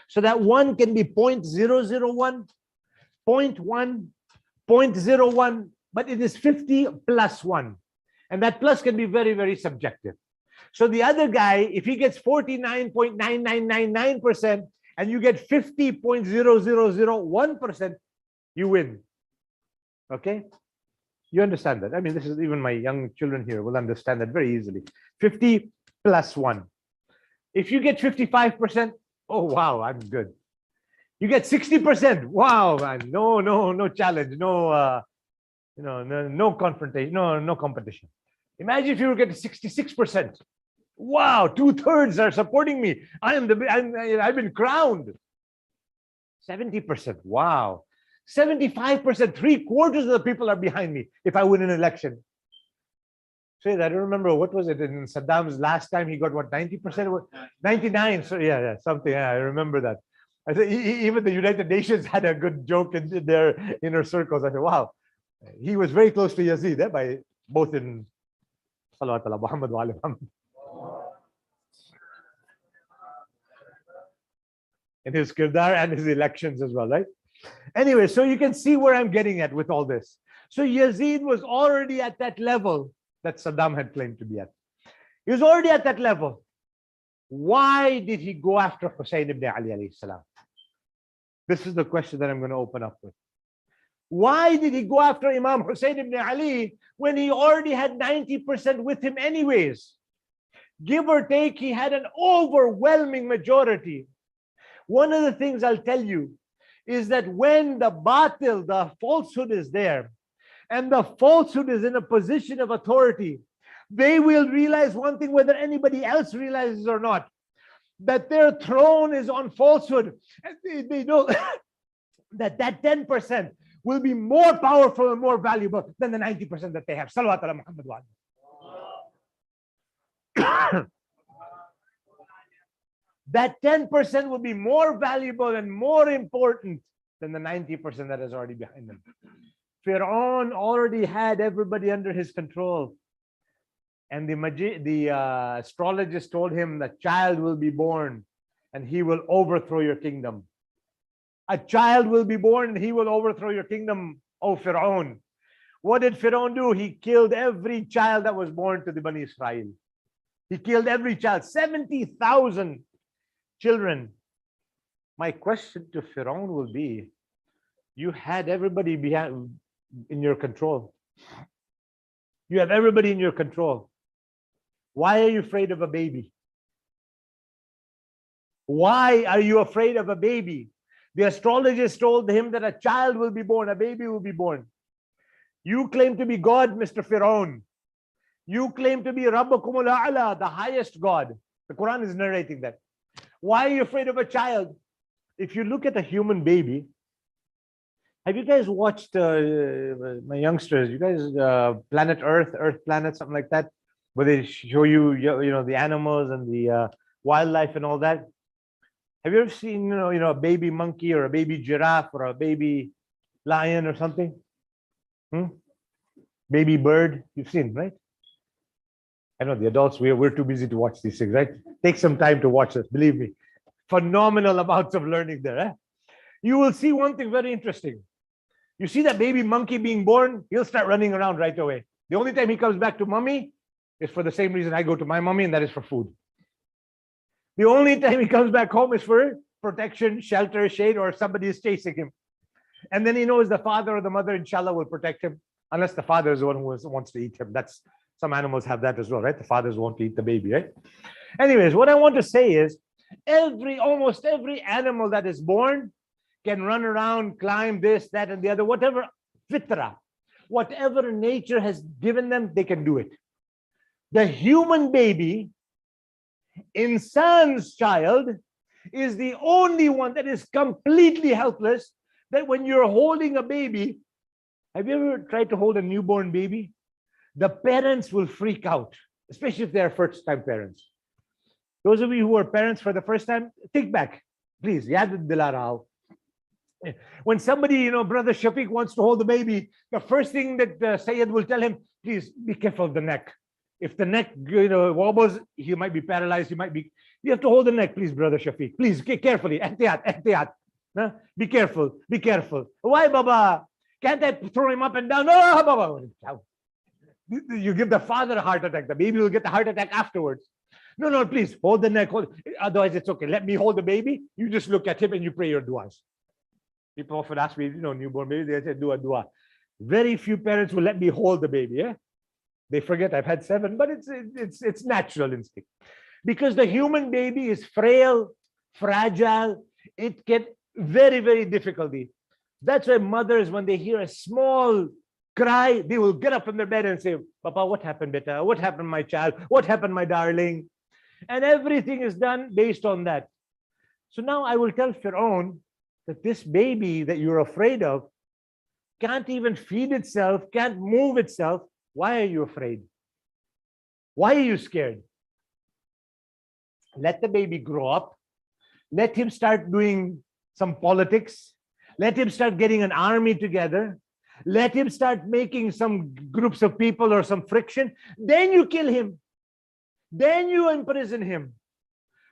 So that 1 can be 0.001, 0.1, 0.01, but it is 50 plus 1. And that plus can be very, very subjective. So the other guy, if he gets 49.9999% and you get 50.0001%, you win. Okay? You understand that? I mean, this is even my young children here will understand that very easily. 50 plus 1. If you get 55%, oh wow, I'm good. You get 60%. Wow, man. No challenge. No confrontation. No competition. Imagine if you were getting 66%. Wow, 2/3 are supporting me. I've been crowned. 70%. Wow. 75%, 3/4 of the people are behind me if I win an election. So I don't remember, what was it in Saddam's last time? He got what, 90%? 99. So yeah, something. Yeah, I remember that. I think even the United Nations had a good joke in their inner circles. I said, wow, he was very close to Yazid, by both in Salawat ala Muhammad wa ali Muhammad. In his kirdar and his elections as well, right? Anyway, so you can see where I'm getting at with all this. So Yazid was already at that level that Saddam had claimed to be at. He was already at that level. Why did he go after Hussain ibn Ali alayhi salam? This is the question that I'm going to open up with. Why did he go after Imam Hussain ibn Ali when he already had 90% with him anyways? Give or take, he had an overwhelming majority. One of the things I'll tell you is that when the batil, the falsehood is there, and the falsehood is in a position of authority, they will realize one thing, whether anybody else realizes or not, that their throne is on falsehood. And they know that 10% will be more powerful and more valuable than the 90% that they have. Salawat ala Muhammad wa ali. That 10% will be more valuable and more important than the 90% that is already behind them. Fir'aun already had everybody under his control. And the astrologist told him that child will be born and he will overthrow your kingdom. A child will be born and he will overthrow your kingdom, O Fir'aun. What did Fir'aun do? He killed every child that was born to the Bani Israel. He killed every child, 70,000 children. My question to Fir'aun will be, you had everybody in your control. You have everybody in your control. Why are you afraid of a baby? Why are you afraid of a baby? The astrologist told him that a child will be born, a baby will be born. You claim to be God, Mr. Fir'aun. You claim to be Rabbakumul A'la, the highest God. The Quran is narrating that. Why are you afraid of a child? If you look at a human baby, have you guys watched, my youngsters, you guys, Planet Earth Planet, something like that, where they show you, the animals and the wildlife and all that? Have you ever seen, a baby monkey or a baby giraffe or a baby lion or something? Baby bird, you've seen, right? I know the adults, we're too busy to watch these things, right? Take some time to watch this, believe me. Phenomenal amounts of learning there. Eh? You will see one thing very interesting. You see that baby monkey being born, he'll start running around right away. The only time he comes back to mommy is for the same reason I go to my mommy, and that is for food. The only time he comes back home is for protection, shelter, shade, or somebody is chasing him. And then he knows the father or the mother, inshallah, will protect him, unless the father is the one who wants to eat him. That's, some animals have that as well, right? The fathers want to eat the baby, right? Anyways, what I want to say is, almost every animal that is born can run around, climb this, that, and the other, whatever fitra, whatever nature has given them, they can do it. The human baby, insan's child, is the only one that is completely helpless, that when you're holding a baby, have you ever tried to hold a newborn baby? The parents will freak out, especially if they're first-time parents. Those of you who are parents for the first time, think back, please. Yad Dilarao. When somebody, Brother Shafiq wants to hold the baby, the first thing that Sayyid will tell him, please be careful of the neck. If the neck, wobbles, he might be paralyzed. You have to hold the neck, please, Brother Shafiq. Please, carefully. Ehtiyat. Be careful. Be careful. Why, Baba? Can't I throw him up and down? No, Baba. You give the father a heart attack. The baby will get the heart attack afterwards. No, please, hold the neck. Otherwise, it's okay. Let me hold the baby. You just look at him and you pray your duas. People often ask me, newborn baby, they say, do a dua. Very few parents will let me hold the baby. Yeah? They forget I've had 7, but it's natural instinct. Because the human baby is frail, fragile. It can very, very difficulty. That's why mothers, when they hear a small cry, they will get up from their bed and say, Papa, what happened, beta? What happened, my child? What happened, my darling? And everything is done based on that. So now I will tell Fir'aun that this baby that you're afraid of can't even feed itself, can't move itself. Why are you afraid? Why are you scared? Let the baby grow up. Let him start doing some politics. Let him start getting an army together. Let him start making some groups of people or some friction. Then you kill him. Then you imprison him.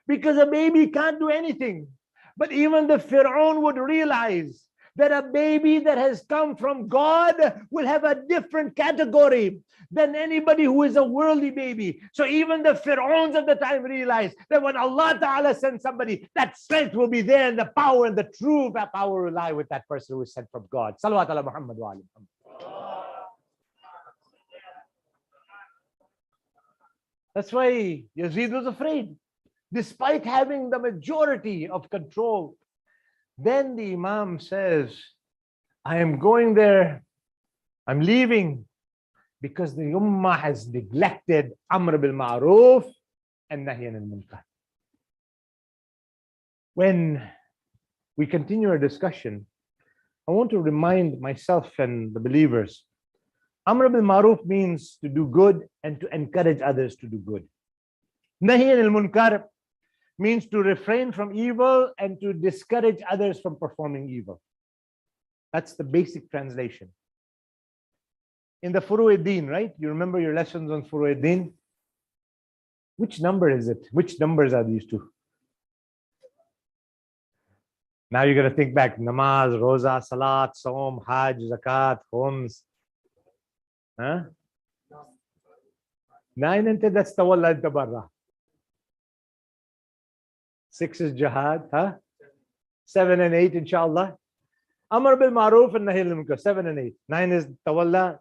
Because a baby can't do anything. But even the Fir'aun would realize that a baby that has come from God will have a different category than anybody who is a worldly baby. So even the Fir'auns of the time realized that when Allah Ta'ala sends somebody, that strength will be there, and the power and the true power will lie with that person who is sent from God. Salawat ala Muhammad wa ali Muhammad. That's why Yazid was afraid, despite having the majority of control. Then the Imam says, I am going there, I'm leaving, because the Ummah has neglected Amr bil Ma'ruf and Nahy anil Munkar. When we continue our discussion, I want to remind myself and the believers, Amr bil Ma'ruf means to do good and to encourage others to do good. Nahy anil Munkar means to refrain from evil and to discourage others from performing evil. That's the basic translation. In the Furu'id-Din, right? You remember your lessons on Furu'id-Din? Which number is it? Which numbers are these two? Now you're going to think back. Namaz, Roza, Salat, Saum, Hajj, Zakat, Khums. Huh? 9 and 10, that's Tawalla and Tabarra. 6 is Jihad, huh? 7 and 8, inshallah. Amr bil Ma'ruf and Nahy anil Munkar, 7 and 8. 9 is Tawalla,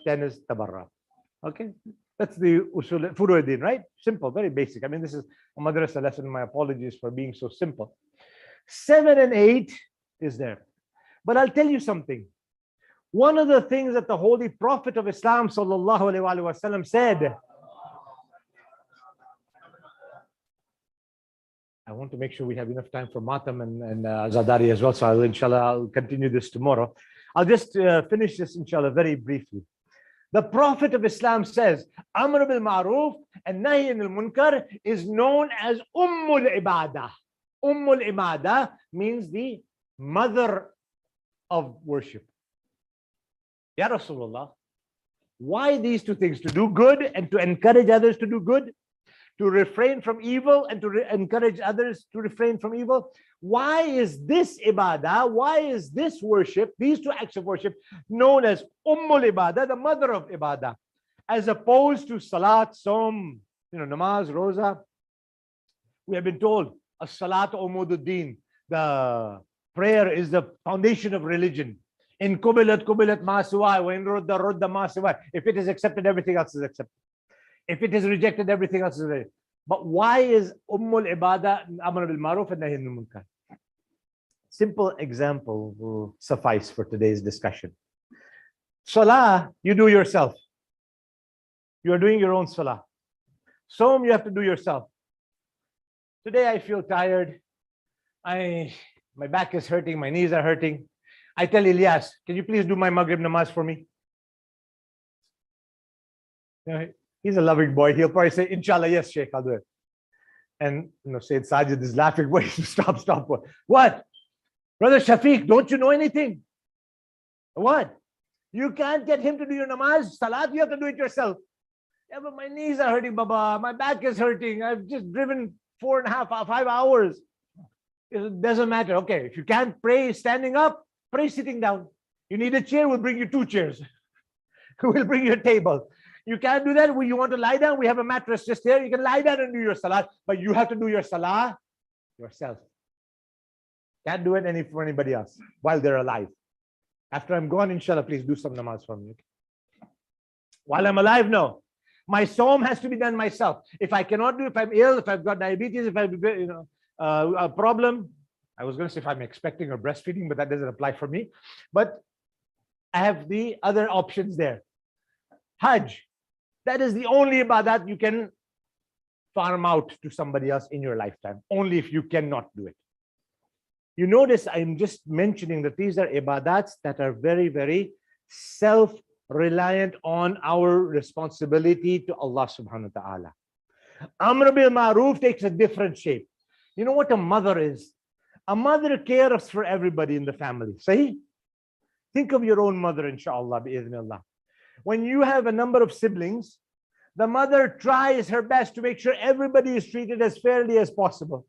10 is Tabarra. Okay? That's the Usul Furu'id-Din, right? Simple, very basic. I mean, this is a madrasa lesson. My apologies for being so simple. 7 and 8 is there. But I'll tell you something. One of the things that the Holy Prophet of Islam sallallahu alaihi wasallam said, I want to make sure we have enough time for Matam and Zadari as well. So inshallah, I'll continue this tomorrow. I'll just finish this, inshallah, very briefly. The Prophet of Islam says, Amr bil Ma'ruf and Nahy anil Munkar is known as Ummul Ibadah. Ummul Ibadah means the mother of worship. Ya Rasulullah, why these two things? To do good and to encourage others to do good? To refrain from evil and to encourage others to refrain from evil? Why is this ibadah, why is this worship, these two acts of worship, known as Ummul Ibadah, the mother of ibadah, as opposed to Salat, Saum, Namaz, Roza? We have been told, As-Salat Umududdin, the prayer is the foundation of religion. In Kubilat ma suwai, wa in Rudda ma suwai. If it is accepted, everything else is accepted. If it is rejected, everything else is rejected. But why is Ummul Ibadah Amr bil Ma'ruf and Nahy anil Munkar? Simple example will suffice for today's discussion. Salah, you do yourself. You are doing your own salah. Saum, you have to do yourself. Today I feel tired. My back is hurting, my knees are hurting. I tell Ilyas, can you please do my Maghrib namaz for me? He's a loving boy. He'll probably say, Inshallah, yes, Shaykh, I'll do it. And Sayyid Sajid is laughing. Wait, stop. What? Brother Shafiq, don't you know anything? What? You can't get him to do your namaz, salat, you have to do it yourself. Yeah, but my knees are hurting, Baba. My back is hurting. I've just driven 4.5, 5 hours. It doesn't matter. Okay, if you can't pray standing up, pray sitting down. You need a chair, we'll bring you 2 chairs. We'll bring you a table. You can't do that. You want to lie down? We have a mattress just here. You can lie down and do your salah, but you have to do your salah yourself. Can't do it for anybody else while they're alive. After I'm gone, inshallah, please do some namaz for me. While I'm alive, no. My saum has to be done myself. If I cannot do, if I'm ill, if I've got diabetes, if I've a problem, I was going to say if I'm expecting or breastfeeding, but that doesn't apply for me. But I have the other options there. Hajj. That is the only ibadat you can farm out to somebody else in your lifetime, only if you cannot do it. You notice I'm just mentioning that these are ibadats that are very, very self-reliant on our responsibility to Allah subhanahu wa ta'ala. Amr bil Ma'ruf takes a different shape. You know what a mother is? A mother cares for everybody in the family. Sahih? Think of your own mother, inshallah, bi'idhnillah. When you have a number of siblings, the mother tries her best to make sure everybody is treated as fairly as possible.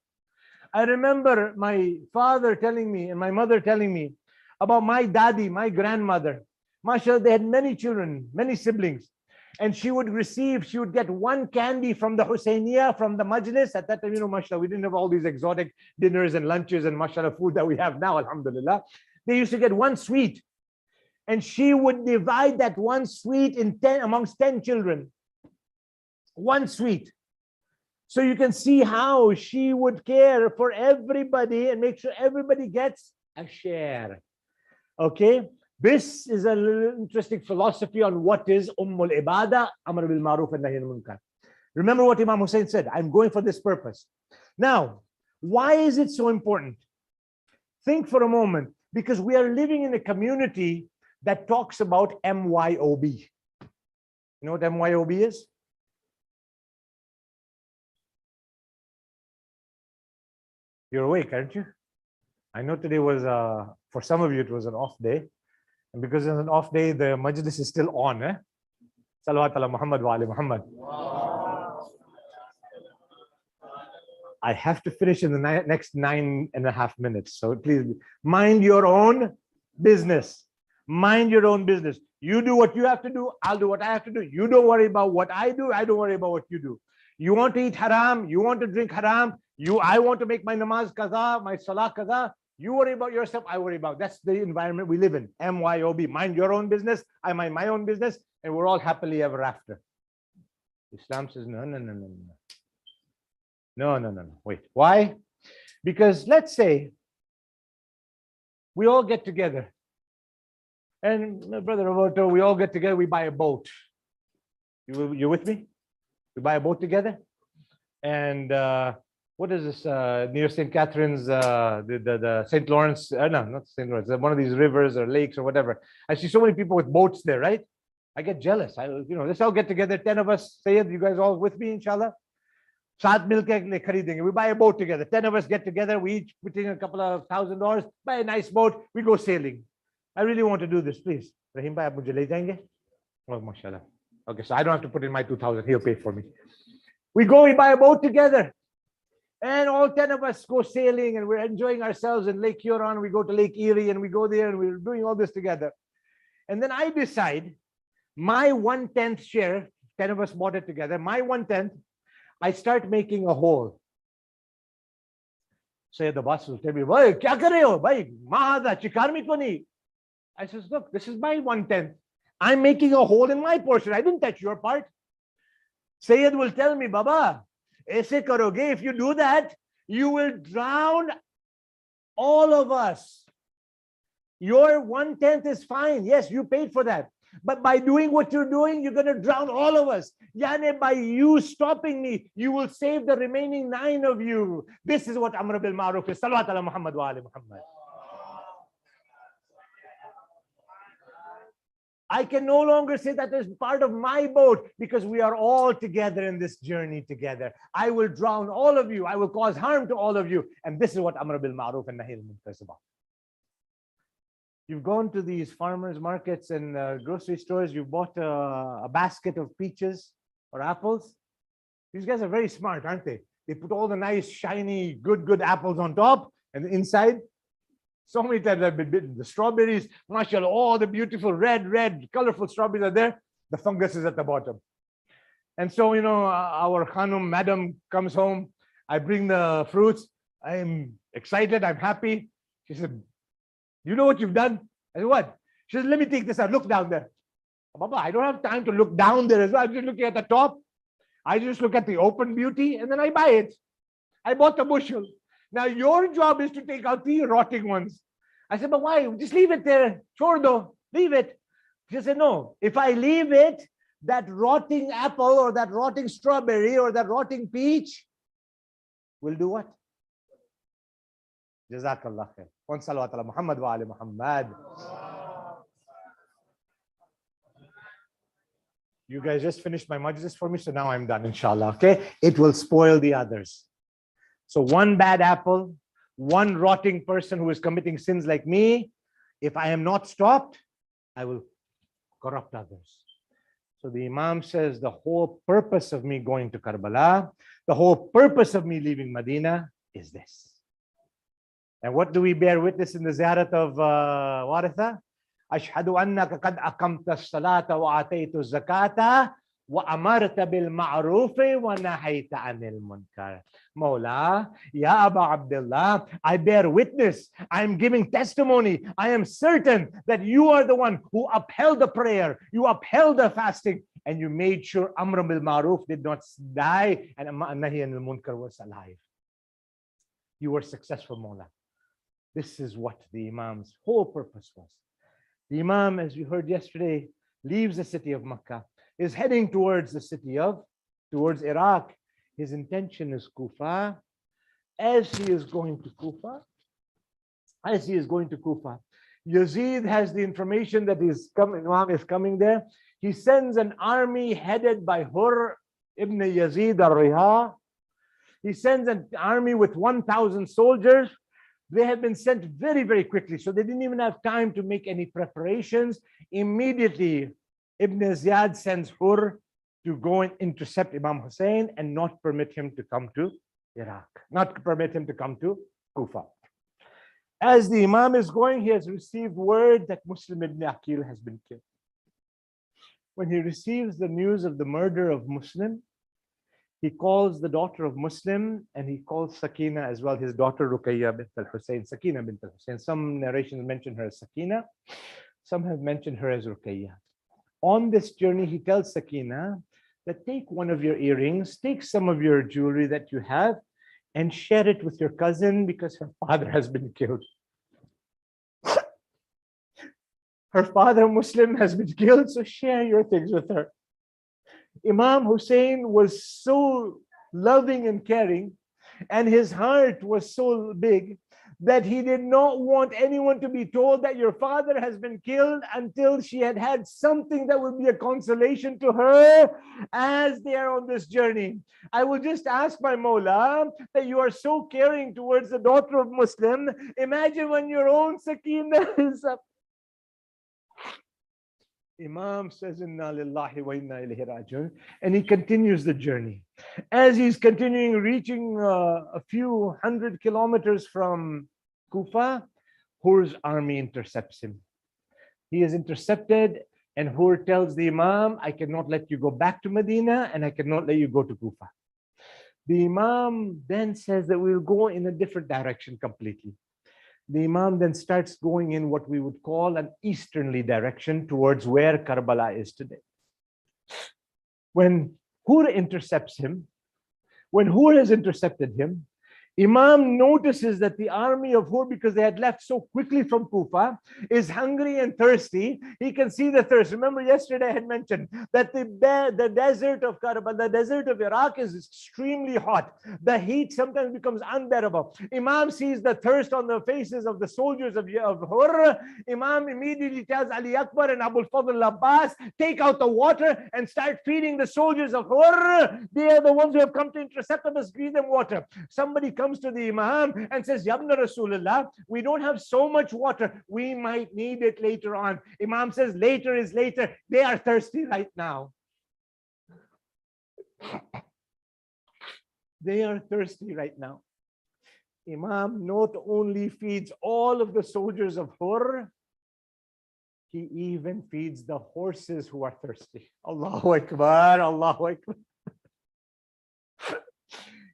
I remember my father telling me and my mother telling me about my daddy, my grandmother. MashaAllah, they had many children, many siblings. And she would get one candy from the Husainiya, from the majlis. At that time, you know, mashallah, we didn't have all these exotic dinners and lunches and mashallah food that we have now, alhamdulillah. They used to get one sweet. And she would divide that one sweet amongst 10 children. One sweet. So you can see how she would care for everybody and make sure everybody gets a share. Okay? This is a little interesting philosophy on what is Ummul Ibadah, Amr bil Ma'ruf and Nahy anil Munkar. Remember what Imam Hussain said, I'm going for this purpose. Now, why is it so important? Think for a moment, because we are living in a community that talks about MYOB. You know what MYOB is? You're awake, aren't you? I know today was, for some of you, it was an off day. And because it's an off day, the majlis is still on. Salawat ala Muhammad wa ali Muhammad. I have to finish in the next 9.5 minutes. So please mind your own business. Mind your own business. You do what you have to do. I'll do what I have to do. You don't worry about what I do. I don't worry about what you do. You want to eat haram. You want to drink haram. I want to make my namaz kaza, my salah kaza. You worry about yourself, I worry about. That's the environment we live in. MYOB. Mind your own business. I mind my own business. And we're all happily ever after. Islam says, no. No. Wait. Why? Because let's say we all get together. And my brother Roberto, we all get together, we buy a boat. You with me? We buy a boat together. And what is this near St. Catherine's, the St. Lawrence, no, not St. Lawrence, one of these rivers or lakes or whatever. I see so many people with boats there, right? I get jealous. Let's all get together, 10 of us. Sayyid, you guys all with me, inshallah? Saat milke kharidenge. We buy a boat together. 10 of us get together. We each put in a couple of $1,000, buy a nice boat. We go sailing. I really want to do this, please. Rahim bhai, aap mujhe le jayenge? Oh, mashallah. Okay, so I don't have to put in my 2,000. He'll pay for me. We buy a boat together. And all 10 of us go sailing and we're enjoying ourselves in Lake Huron. We go to Lake Erie and we go there and we're doing all this together. And then I decide my 1/10 share, 10 of us bought it together, my 1/10, I start making a hole. Say the boss will tell me, "Bhai, kya kar rahe ho? Bhai, mahada chikar mein to nahi." I says, look, this is my 1/10. I'm making a hole in my portion. I didn't touch your part. Sayyid will tell me, Baba, aise karoge, if you do that, you will drown all of us. Your 1/10 is fine. Yes, you paid for that. But by doing what you're doing, you're going to drown all of us. Yani, by you stopping me, you will save the remaining 9 of you. This is what Amr bil Ma'ruf is. Salawat ala Muhammad wa ali Muhammad. I can no longer say that is part of my boat because we are all together in this journey together. I will drown all of you. I will cause harm to all of you. And this is what Amr bil Ma'ruf and Nahy anil Munkar is about. You've gone to these farmers markets and grocery stores. You've bought a basket of peaches or apples. These guys are very smart, aren't they? They put all the nice, shiny, good apples on top, and inside, so many times I've been bitten. The strawberries, mashallah, all the beautiful red, colorful strawberries are there. The fungus is at the bottom. And so, our Khanum, madam, comes home. I bring the fruits. I'm excited. I'm happy. She said, you know what you've done? I said, what? She said, let me take this out. Look down there. Baba, I don't have time to look down there as well. I'm just looking at the top. I just look at the open beauty and then I buy it. I bought a bushel. Now your job is to take out the rotting ones. I said, but why? Just leave it there. Chordo, leave it. She said, no, if I leave it, that rotting apple or that rotting strawberry or that rotting peach will do what? Jazakallah khair. One salawat ala Muhammad wa ali Muhammad. You guys just finished my majlis for me, so now I'm done, inshallah. Okay? It will spoil the others. So one bad apple, one rotting person who is committing sins like me, if I am not stopped, I will corrupt others. So the Imam says the whole purpose of me going to Karbala, the whole purpose of me leaving Medina is this. And what do we bear witness in the ziyarat of Waritha? أشهد أنك قد أقمت الصلاة وآتيت الزكاة وأمرت بالمعروف ونهيت عن المنكر. Mawla, Ya Aba Abdullah, I bear witness, I am giving testimony, I am certain that you are the one who upheld the prayer, you upheld the fasting, and you made sure Amr bil Maruf did not die and Nahi anil Munkar was alive. You were successful, Mawla. This is what the Imam's whole purpose was. The Imam, as we heard yesterday, leaves the city of Makkah, is heading towards the city of, towards Iraq. His intention is Kufa. As he is going to Kufa, Yazid has the information that Imam is coming there. He sends an army headed by Hur ibn Yazid al-Riha. He sends an army with 1,000 soldiers. They had been sent very, very quickly, so they didn't even have time to make any preparations. Immediately, Ibn Ziyad sends Hur to go and intercept Imam Hussain and not permit him to come to Iraq, not permit him to come to Kufa. As the Imam is going, he has received word that Muslim ibn Aqil has been killed. When he receives the news of the murder of Muslim, he calls the daughter of Muslim and he calls Sakina as well, his daughter Ruqayya bint al-Hussain, Sakina bint al-Hussain. Some narrations mention her as Sakina, some have mentioned her as Ruqayya. On this journey, he tells Sakina that take one of your earrings, take some of your jewelry that you have and share it with your cousin because her father has been killed. Her father, Muslim, has been killed, so share your things with her. Imam Hussain was so loving and caring, and his heart was so big that he did not want anyone to be told that your father has been killed until she had had something that would be a consolation to her as they are on this journey. I will just ask my Mawla that you are so caring towards the daughter of Muslim. Imagine when your own Sakina is up. Imam says, Inna lillahi wa inna ilayhi raji'un, and he continues the journey. As he's continuing, reaching a few hundred kilometers from Kufa, Hur's army intercepts him. He is intercepted, and Hur tells the Imam, I cannot let you go back to Medina, and I cannot let you go to Kufa. The Imam then says that we'll go in a different direction completely. The Imam then starts going in what we would call an easterly direction towards where Karbala is today. When Hur intercepts him, when Hur has intercepted him, Imam notices that the army of Hur, because they had left so quickly from Kufa, is hungry and thirsty. He can see the thirst. Remember yesterday I had mentioned that the desert of Karbala, the desert of Iraq is extremely hot. The heat sometimes becomes unbearable. Imam sees the thirst on the faces of the soldiers of Hur. Imam immediately tells Ali Akbar and Abu al-Fadl Abbas, take out the water and start feeding the soldiers of Hur. They are the ones who have come to intercept us, feed them water. Somebody comes to the Imam and says, Yabna Rasulullah, we don't have so much water. We might need it later on. Imam says, later is later. They are thirsty right now. They are thirsty right now. Imam not only feeds all of the soldiers of Hur, he even feeds the horses who are thirsty. Allahu Akbar, Allahu Akbar.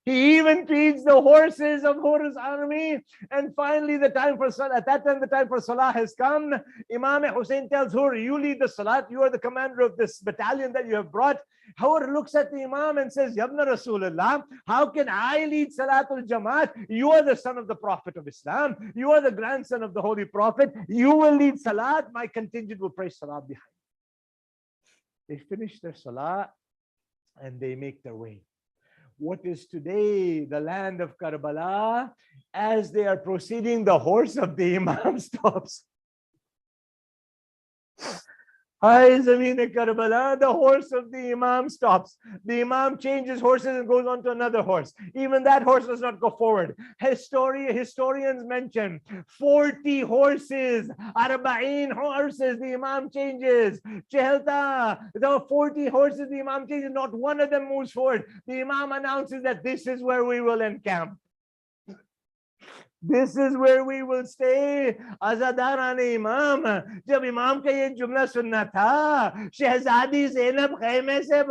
He even feeds the horses of Hur's army. And finally, the time for Salah, at that time, the time for Salah has come. Imam Hussain tells Hur, you lead the Salat. You are the commander of this battalion that you have brought. Hur looks at the Imam and says, Yabna Rasulullah, how can I lead Salatul Jamaat? You are the son of the Prophet of Islam. You are the grandson of the Holy Prophet. You will lead Salat. My contingent will pray Salah behind. They finish their Salah and they make their way. What is today the land of Karbala, as they are proceeding, the horse of the Imam stops. Hi, Zameen Karbala, the horse of the Imam stops. The Imam changes horses and goes on to another horse. Even that horse does not go forward. Historians mention 40 horses, Arba'in horses, the Imam changes. Chehelta, the 40 horses, the Imam changes, not one of them moves forward. The Imam announces that this is where we will encamp. This is where we will stay. Azadan Imam. जब इमाम का ये जुमला सुनना था, शहजादी ज़ैनब ख़ैमे से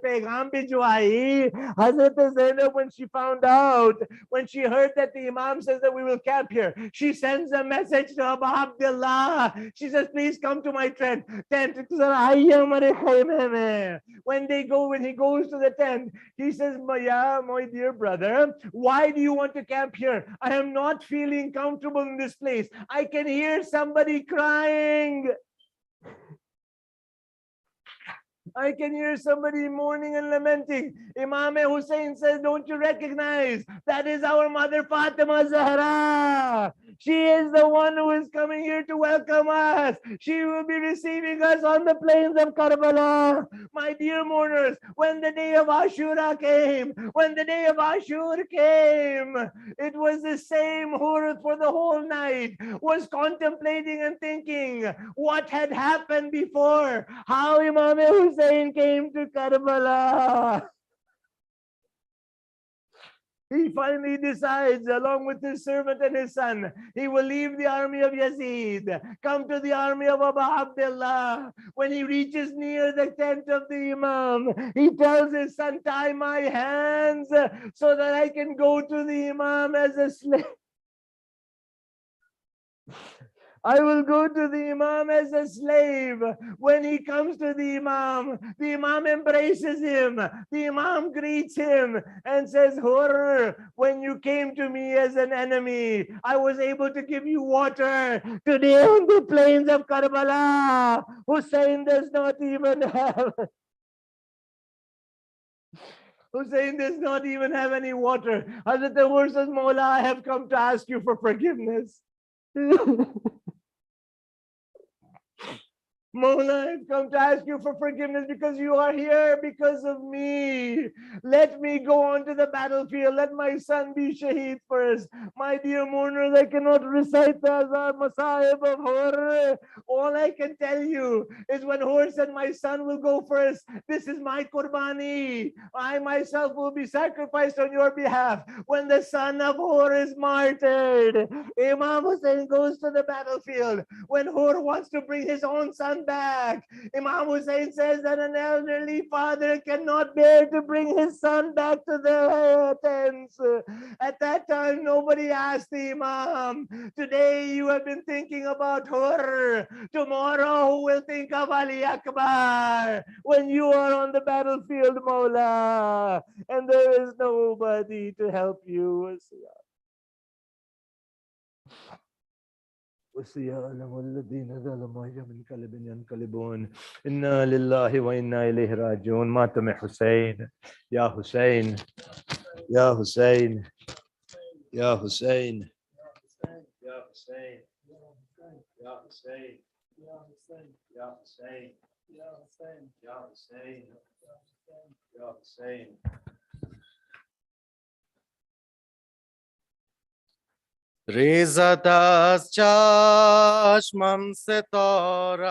पैगाम भिजवाई. Hazrat Zainab, when she found out, when she heard that the Imam says that we will camp here, she sends a message to Abu Abdullah. She says, please come to my tent. When he goes to the tent, he says, my dear brother, why do you want to camp here? I am not feeling comfortable in this place. I can hear somebody crying. I can hear somebody mourning and lamenting. Imam Hussain says, don't you recognize? That is our mother Fatima Zahra. She is the one who is coming here to welcome us. She will be receiving us on the plains of Karbala. My dear mourners, when the day of Ashura came, it was the same who for the whole night was contemplating and thinking what had happened before, how Imam Hussain came to Karbala. He finally decides, along with his servant and his son, he will leave the army of Yazid, come to the army of Abu Abdullah. When he reaches near the tent of the Imam, he tells his son, tie my hands so that I can go to the Imam as a slave. I will go to the Imam as a slave. When he comes to the Imam embraces him. The Imam greets him and says, Hur, when you came to me as an enemy, I was able to give you water. Today on the plains of Karbala, Hussain does not even have any water. Hazrat Hur says, Mawla, I have come to ask you for forgiveness. Mawla, I've come to ask you for forgiveness because you are here because of me. Let me go on to the battlefield. Let my son be shaheed first. My dear mourners, I cannot recite the Azhar Masahib of Hur. All I can tell you is when Hur said, my son will go first, this is my qurbani. I myself will be sacrificed on your behalf. When the son of Hur is martyred, Imam Hussain goes to the battlefield. When Hur wants to bring his own son back, Imam Hussain says that an elderly father cannot bear to bring his son back to the tents. At that time, nobody asked the Imam, today you have been thinking about Hur. Tomorrow, who will think of Ali Akbar? When you are on the battlefield, Mawla, and there is nobody to help you. وسيعلم الذين ظلموا أي منقلب ينقلبون إنا لله وإنا إليه راجعون. ماتم حسين يا حسين يا حسين يا حسين يا حسين يا حسين يا حسين يا حسين يا حسين يا حسين يا حسين. ریزد از چشمم ستاره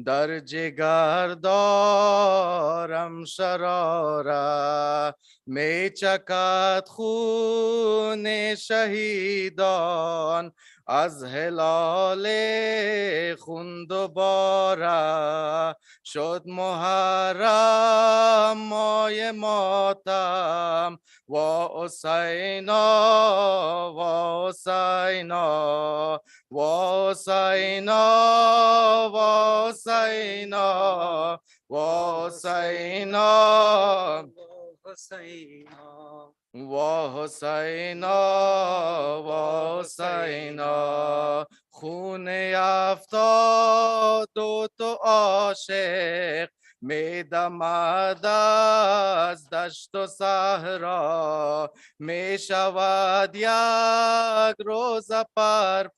در جگر دارم شراره می چکد خون شهیدان از هلال خون دوباره شد محرم مای ماتم و حسینا و حسینا و حسینا و حسینا و حسینا و حسینا و حسینا خون افتاد و تو عاشق میدمد از دشت و صحرا میشود یک روز پر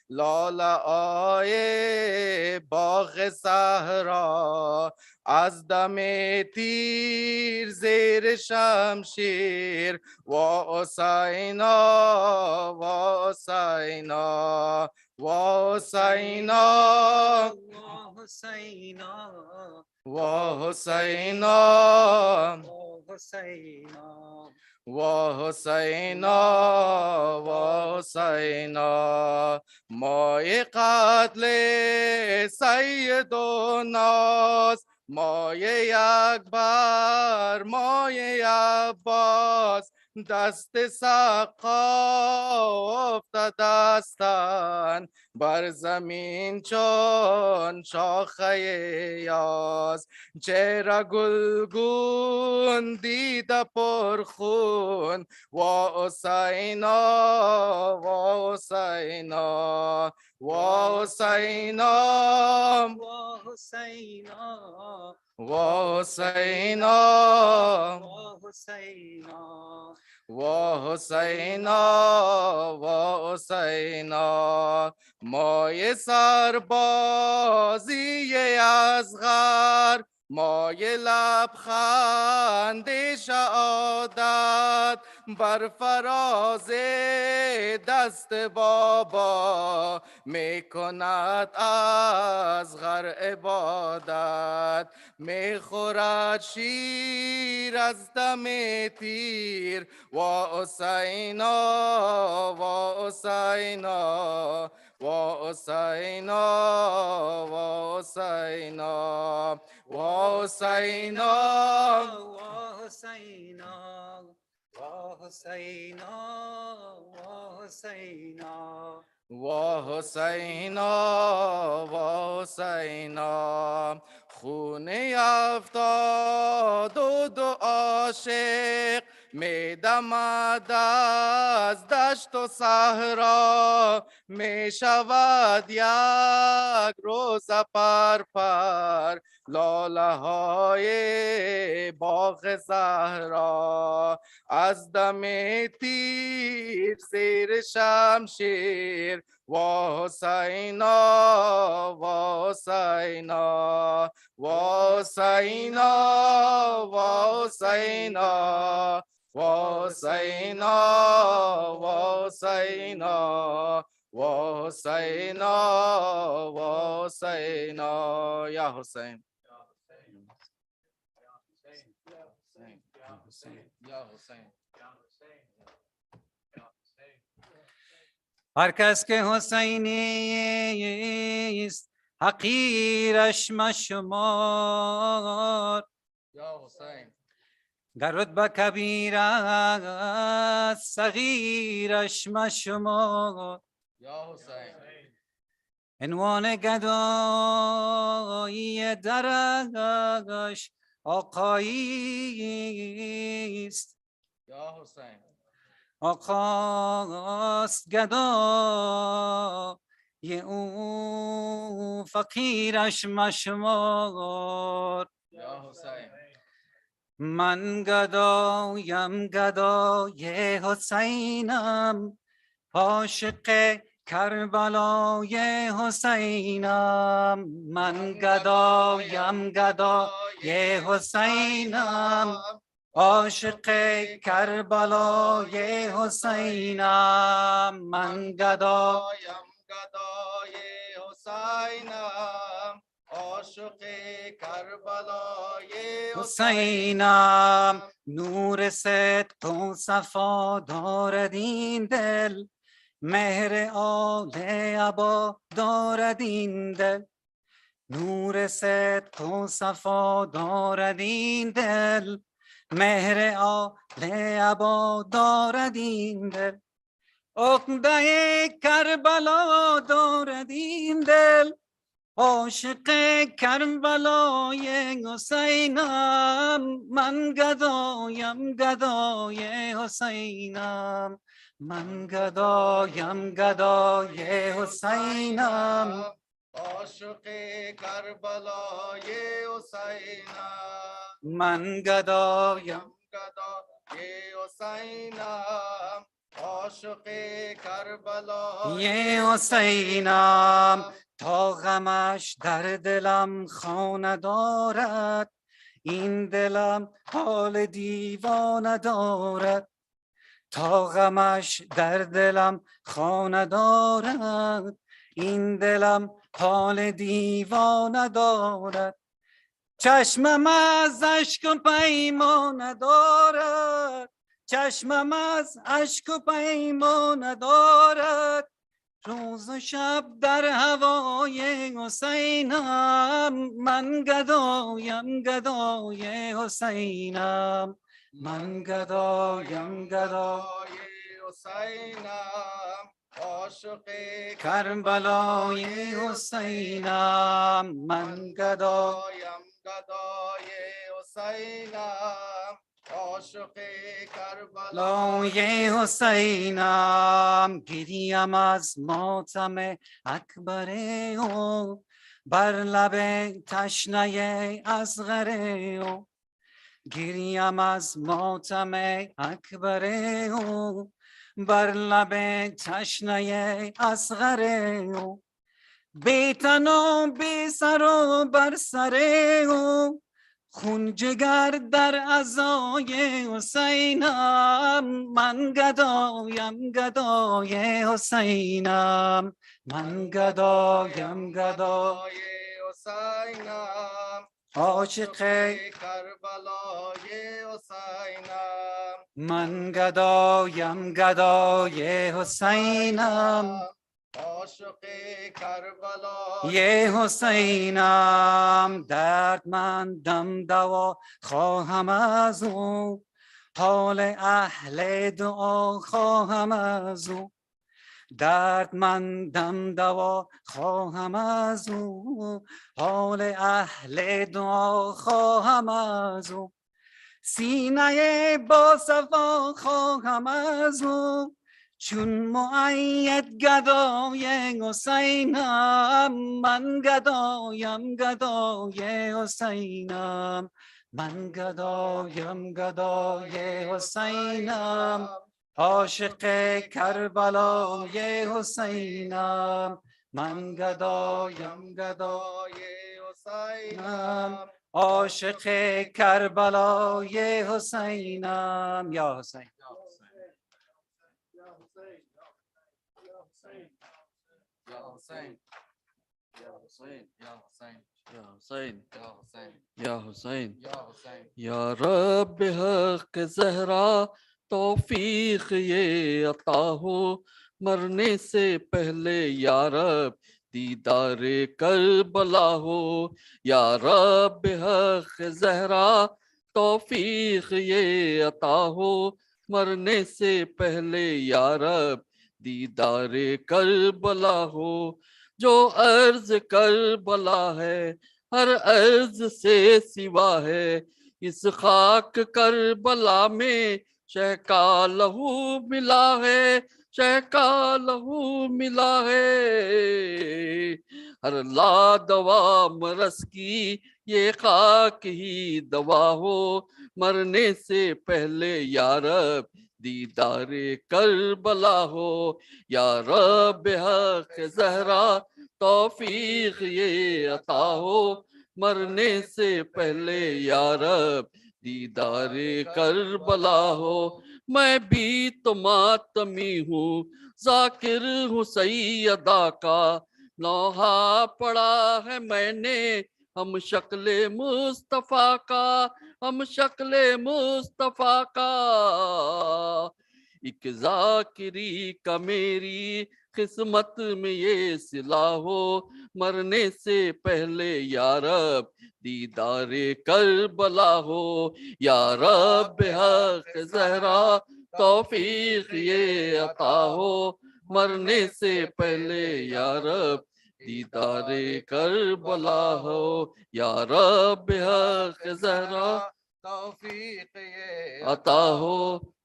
لاله آی باغ صحرا از دم تیر زیر شمشیر و حسینا و حسینا و حسینا و حسینا و حسینا و حسینا مای قتل سید الناس مای اکبر مای عباس دست سقا افتادستند بر زمین چون شاخه یاس چهره گلگون دیده پرخون و حسینا و حسینا و حسینا و حسینا و حسینا و حسینا مای سربازی اصغر مای لبخند شهادت بر فراز دست بابا میکند اصغر عبادت میخورد شیر از دم تیر و حسینا و حسینا و حسینا و حسینا و حسینا و حسینا و حسینا خون افتاد و دو عاشق میدمد از دشت و صحرا میشود یک روز پر لاله های باغ زهرا از دم تیر زیر شمشیر و حسینا و حسینا و حسینا و حسینا و حسینا و حسینا و حسینا و حسینا یا حسین یا حسین هر کس که حسینی است حقیرش مشمار یا حسین گر رتبه کبیر است صغیرش مشمار یا حسین عنوان گدایی درش آقایی است یا حسین آقاست گدای او فقیرش مشمار یا حسین من گدایم گدای حسینم عاشق کربلای حسینم من گدایم گدای حسینم عاشق کربلای حسینم من گدایم گدای حسینم عاشق کربلای حسینم نور صدق و صفا دارد این دل مهر آل عبا دارد این دل نور صدق و صفا دارد این دل مهر آل عبا دارد این دل عقده کربلا دارد این دل عاشق کربلای حسینم من گدایم گدای حسینم من گدایم گدای حسینم عاشق کربلای حسینم من گدایم گدای حسینم عاشق کربلای یه حسینم تا غمش در دلم خانه دارد این دلم حال دیوانه دارد تا غمش در دلم خانه دارد این دلم حال دیوانه دارد چشمم از اشک و پیمان دارد چشمم از اشک و پیمان دارد روز و شب در هوای حسینم من گدایم گدای حسینم من گدایم گدای حسینم عاشق کربلای حسینم من گدایم گدای حسینم عاشق کربلا لای حسینم گریم از ماتم اکبر او بر لب تشنه اصغر او گریم از ماتم اکبر او بر لب تشنه اصغر او بی تن و بی سر و بر سر او خون جگر در عزای حسینم من گدایم گدای حسینم من گدایم گدای حسینم عاشق کربلای حسینم من گدایم گدای حسینم عاشق کربلا یه حسینم دردمندم دوا خواهم از او حال اهل دعا خواهم از او دردمندم دوا خواهم از او حال اهل دعا خواهم از او سینه با صفا خواهم از او چون مؤید گدای حسینم من گدایم گدای حسینم من گدایم گدای حسینم عاشق کربلای حسینم من گدایم گدای حسینم عاشق کربلای حسینم یا حسین یا حسین یا حسین یا حسین یا حسین یا حسین یا حسین یا حسین یا رب حق زہرا توفیق یہ عطا ہو مرنے سے پہلے یا رب دیدار کربلا ہو یا رب حق زہرا توفیق یہ عطا ہو مرنے سے پہلے یا رب دیدار کربلا ہو جو عرض کربلا ہے ہر عرض سے سوا ہے اس خاک کربلا میں شہ کا لہو ملا ہے شہ کا لہو ملا ہے ہر لا دوا مرس کی یہ خاک ہی دوا ہو مرنے سے پہلے یا رب دیدار کربلا ہو یا رب حق زہرا توفیق یہ عطا ہو مرنے سے پہلے یا رب دیدار کربلا ہو میں بھی تو ماتمی ہوں ذاکر ہوں سیدہ کا نوحہ پڑھا ہے میں نے ہم شکل مصطفیٰ کا ہم شکل مصطفیٰ کا ایک ذاکری کا میری قسمت میں یہ صلہ ہو مرنے سے پہلے یا رب دیدار کربلا ہو یا رب حق زہرا توفیق یہ عطا ہو مرنے سے پہلے یا رب دیدار کربلا ہو یا رب حق زہرا توفیق یہ عطا ہو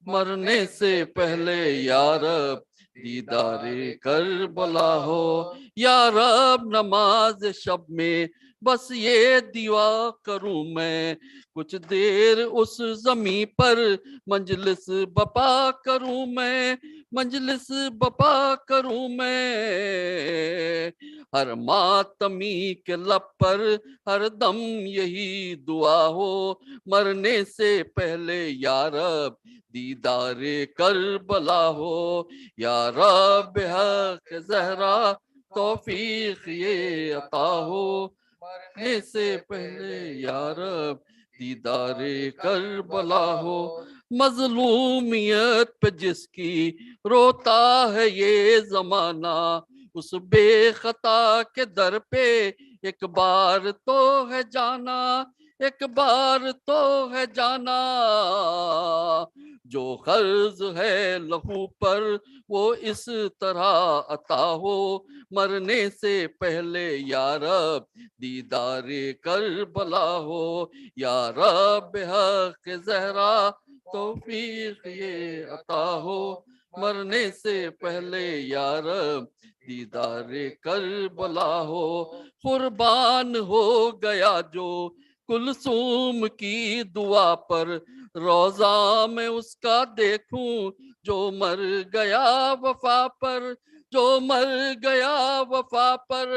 मरने से पहले या रब दीदारे Karbala हो। या रब नमाज शब में बस ये दुआ करूं मैं, कुछ देर उस जमी पर मंजलिस बपा करूं मैं, मंजलिस बपा करूं मैं। हर मातमी के लब पर हर दम यही दुआ हो, मरने से पहले या रब दीदारे करबला हो। या रब हक ज़हरा तौफीक ये अता हो, मरने से पहले या रब दीदारे करबला हो। मजलूमियत पे जिसकी रोता है ये जमाना, उस बेखता के दर पे एक बार तो है जाना, एक बार तो है जाना। जो कर्ज है लहू पर वो इस तरह अता हो, मरने से पहले या रब दीदारे करबला हो। या रब हक ज़हरा तौफीक ये अता हो, मरने से पहले या रब दीदारे करबला हो। कुर्बान हो गया जो कुलसूम की दुआ पर, रोजा में उसका देखूं जो मर गया वफा पर, जो मर गया वफा पर।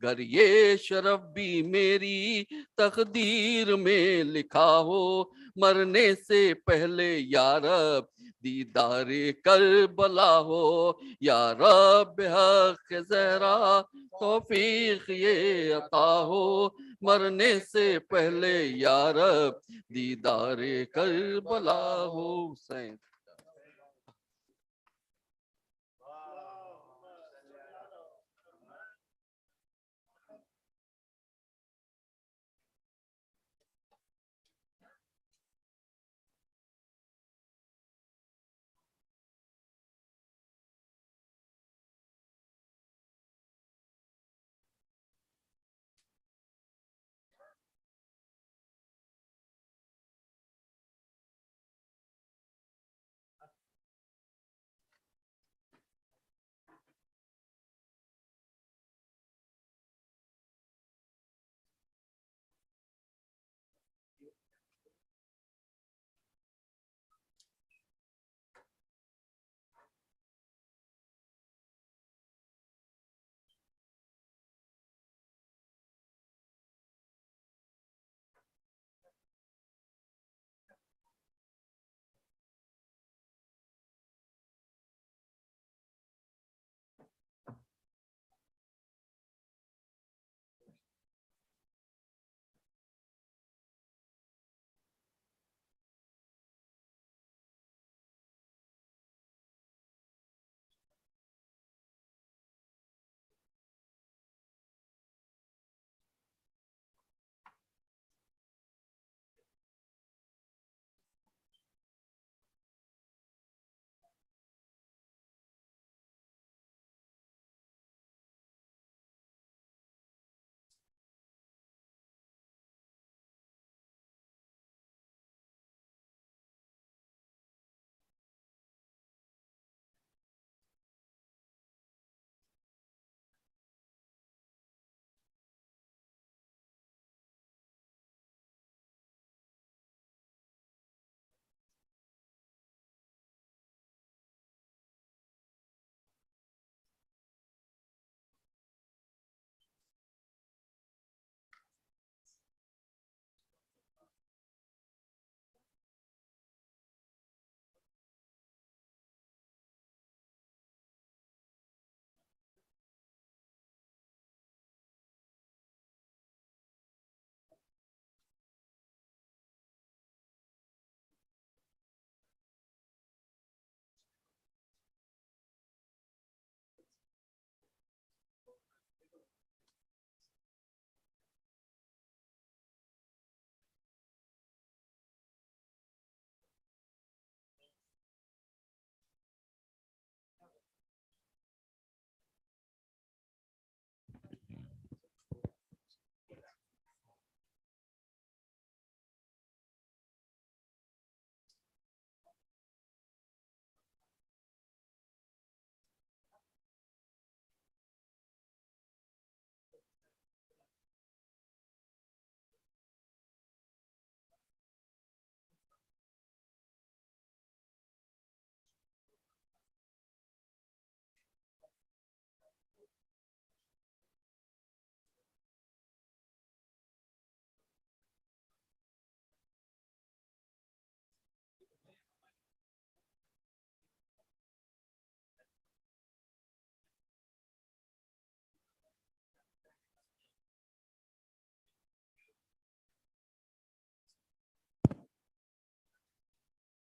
गर ये शरफ भी मेरी तकदीर में लिखा हो, मरने से पहले या रब दीदारे करबला हो। या रब हक ज़हरा तौफीक ये अता हो, मरने से पहले या रब दीदारे करबला हो। Hussain.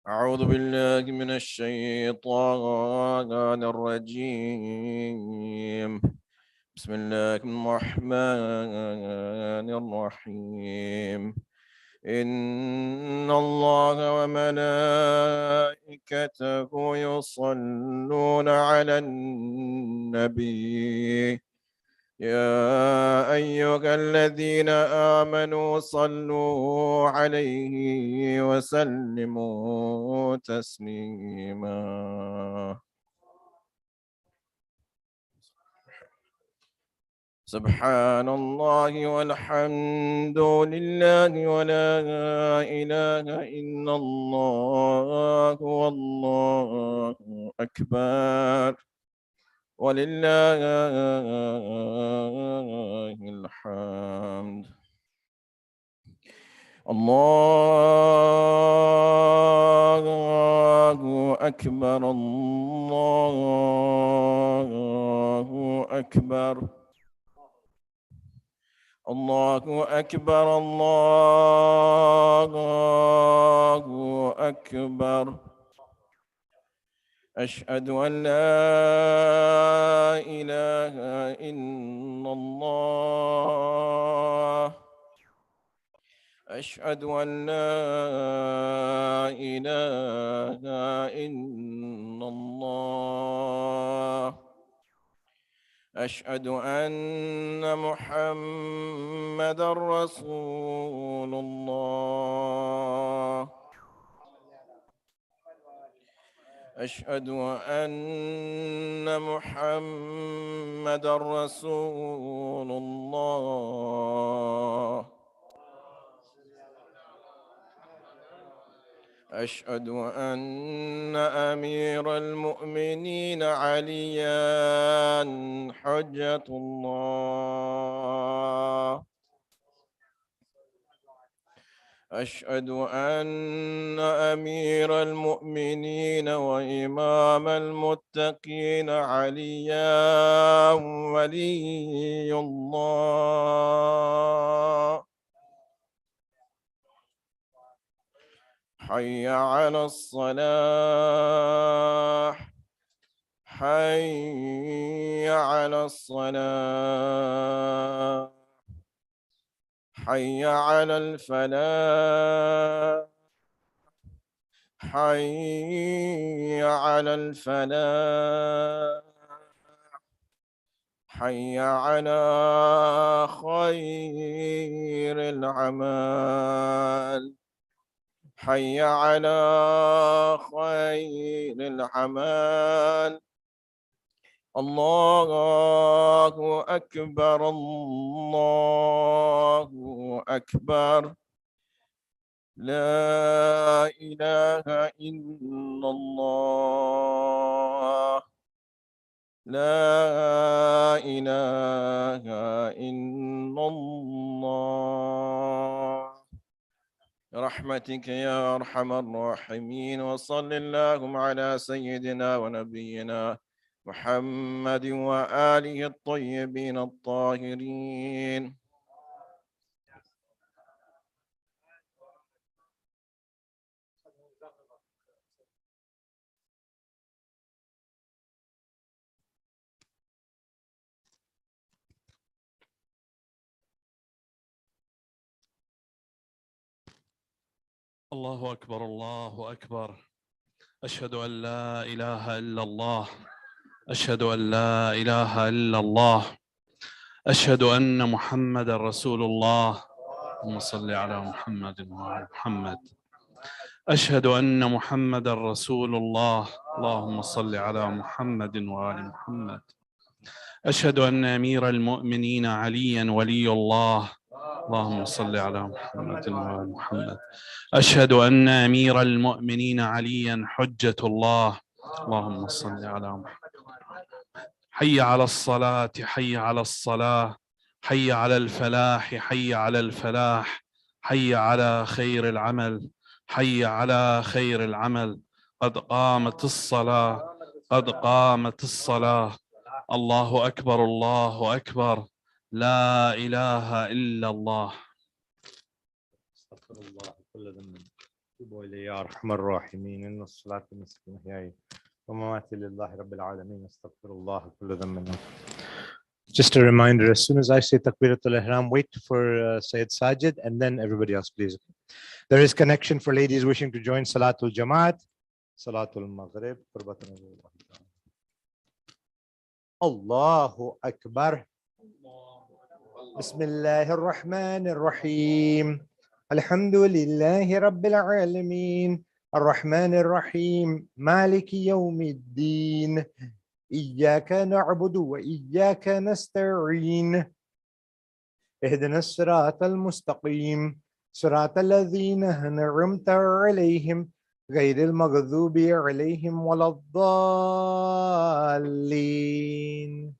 أعوذ بالله من الشيطان الرجيم. بسم الله الرحمن الرحيم. إن الله وملائكته يصلون على النبي يا أيها الذين آمنوا صلوا عليه وسلموا تسليما. سبحان الله والحمد لله ولا إله إلا الله والله أكبر ولله الحمد. الله أكبر الله أكبر الله أكبر الله أكبر. أشهد أن لا إله إلا الله. أشهد أن لا إله إلا الله. أشهد أن محمدًا رسول الله. أشهد أن محمدًا رسول الله. أشهد أن أمير المؤمنين عليًا حجة الله. أشهد أن أمير المؤمنين وإمام المتقين عليًا ولي الله. حي على الصلاة. حي على الصلاة. حي على الفلاح. حي على الفلاح. حي على خير العمل. حي على خير العمل. الله أكبر الله أكبر. لا إله إلا الله. لا إله إلا الله. برحمتك يا أرحم الراحمين. وصل اللهم على سيدنا ونبينا محمد وآله الطيبين الطاهرين. الله أكبر الله أكبر. أشهد أن لا إله إلا الله. أشهد أن لا إله إلا الله. أشهد أن محمد رسول الله. اللهم صل على محمد وعلى محمد. أشهد أن محمد رسول الله. اللهم صل على محمد وعلى محمد. أشهد أن أمير المؤمنين عليا ولي الله. اللهم صل على محمد وعلى محمد. أشهد أن أمير المؤمنين عليا حجة الله. اللهم صل على محمد. حي على الصلاة حي على الصلاة. حي على الفلاح حي على الفلاح. حي على خير العمل. حي على خير العمل. قد قامت الصلاة. قد قامت الصلاة. الله أكبر الله أكبر. لا إله إلا الله. استغفر الله كل ذنب. توبوا إليه يا أرحم الراحمين. إن الصلاة نصف محياي ومماتي لله رب العالمين. أستغفر الله كل ذنب. Just a reminder, as soon as I say Takbiratul Ihram, wait for Sayyid Sajid and then everybody else, please. There is connection for ladies wishing to join Salatul Jamaat, Salatul Maghrib. Allahu Akbar. Bismillahir Rahmanir Rahim. Alhamdulillahi Rabbil Alameen. الرحمن الرحيم مالك يوم الدين إياك نعبد وإياك نستعين اهدنا الصراط المستقيم صراط الذين أنعمت عليهم غير المغضوب عليهم ولا الضالين.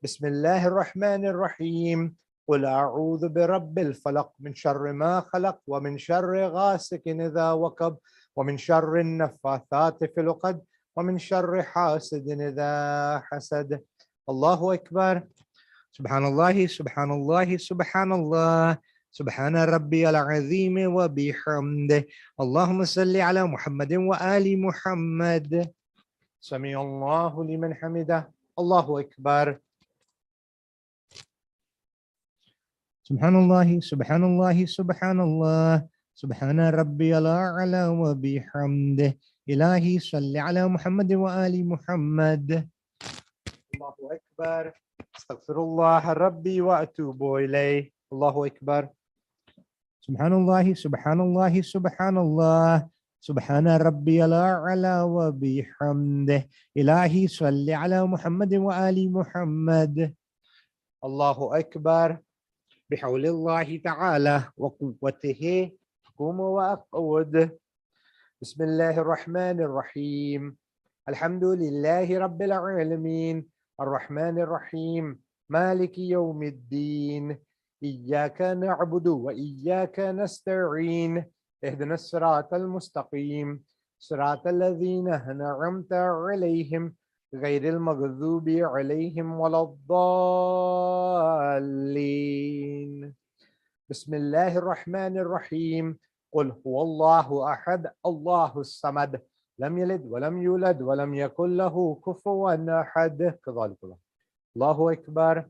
بسم الله الرحمن الرحيم. قل أعوذ برب الفلق من شر ما خلق ومن شر غاسق إذا وقب ومن شر النفاثات في العقد ومن شر حاسد إذا حسد. الله أكبر. سبحان الله سبحان الله سبحان الله سبحان ربي العظيم وبحمده. اللهم صل على محمد وآل محمد. سمع الله لمن حمده. الله أكبر. سبحان الله سبحان الله سبحان الله سبحان ربي الأعلى وبحمده. إلهي صل على محمد وآل محمد. الله أكبر. استغفر الله ربي وأتوب إليه. الله أكبر. سبحان الله سبحان الله سبحان الله سبحان ربي الأعلى وبحمده. إلهي صل على محمد وآل محمد. الله أكبر. بحول الله تعالى وقوته أقوم وأقعد. بسم الله الرحمن الرحيم. الحمد لله رب العالمين الرحمن الرحيم مالك يوم الدين إياك نعبد وإياك نستعين اهدنا الصراط المستقيم صراط الذين أنعمت عليهم غير المغضوب عليهم ولا الضالين. بسم الله الرحمن الرحيم. قل هو الله أحد الله الصمد لم يلد ولم يولد ولم يكن له كفوا أحد. كذلك الله أكبر.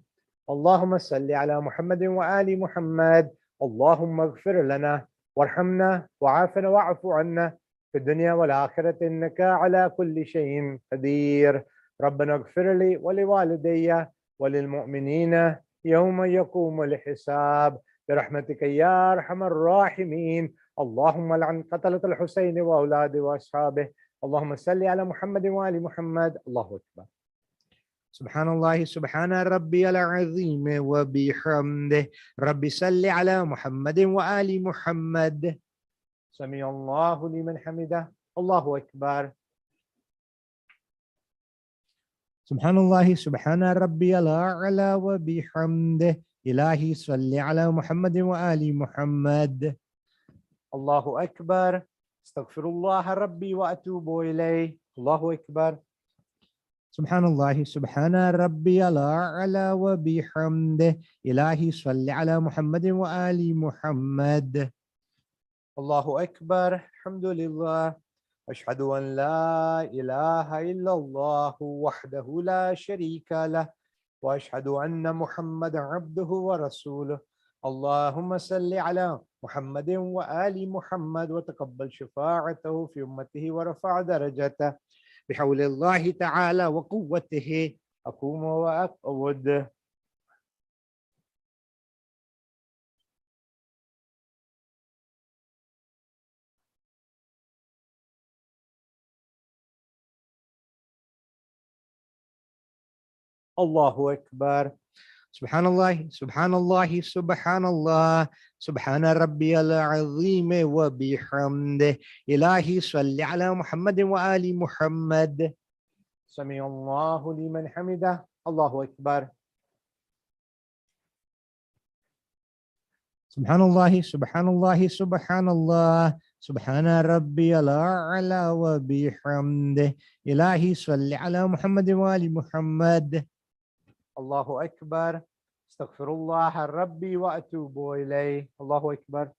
اللهم صل على محمد وآل محمد. اللهم اغفر لنا وارحمنا وعافنا واعف عنا في الدنيا والآخرة إنك على كل شيء قدير. ربنا اغفر لي ولوالدي وللمؤمنين يوم يقوم الحساب برحمتك يا أرحم الراحمين. اللهم لعن قتلة الحسين وأولاده وأصحابه. اللهم صل على محمد وآل محمد. الله أكبر. سبحان الله سبحان ربي العظيم وبحمده. ربي صل على محمد وآل محمد. سمع الله لمن حمده. الله أكبر. سبحان الله سبحان ربي الأعلى وبحمده. إلهي صل على محمد وآل محمد. الله أكبر. استغفر الله ربي وأتوب إليه. الله أكبر. سبحان الله سبحان ربي الأعلى وبحمده. إلهي صل على محمد وآل محمد. الله أكبر. الحمد لله. أشهد أن لا إله إلا الله وحده لا شريك له وأشهد أن محمد عبده ورسوله. اللهم صل على محمد وآل محمد وتقبل شفاعته في أمته ورفع درجته بحول الله تعالى وقوته أقوم وأقعد. الله أكبر. سبحان الله سبحان الله سبحان الله سبحان ربي العظيم وبحمده. إلهي صل على محمد وآل محمد. سمع الله لمن حمده. الله أكبر. سبحان الله سبحان الله سبحان الله سبحان ربي الأعلى وبحمده. إلهي صل على محمد وآل محمد. الله أكبر. استغفر الله ربي وأتوب إليه. الله أكبر.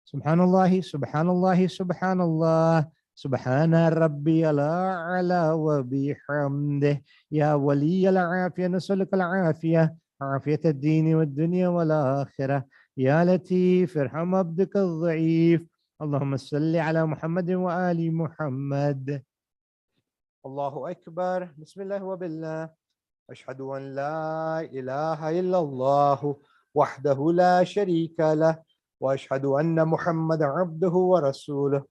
سبحان الله سبحان الله سبحان الله سبحان ربي الأعلى وبحمده. يا ولي العافية نسألك العافية، عافية الدين والدنيا والآخرة. يا لطيف ارحم عبدك الضعيف. اللهم صل على محمد وآل محمد. الله أكبر. بسم الله وبالله. أشهد أن لا إله إلا الله وحده لا شريك له، وأشهد أن محمد عبده ورسوله.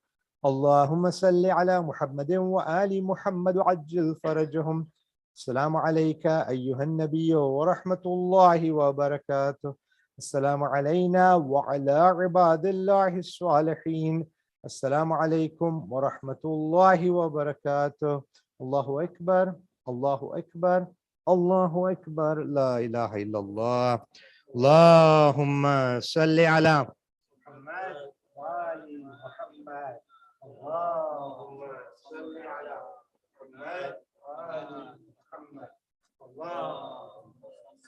اللهم صل على محمد وآل محمد عجل فرجهم. السلام عليك أيها النبي ورحمة الله وبركاته. السلام علينا وعلى عباد الله الصالحين. السلام عليكم ورحمة الله وبركاته. الله أكبر الله أكبر الله أكبر. لا إله إلا الله. اللهم صل على محمد وآل محمد. اللهم صل على محمد وآل محمد. اللهم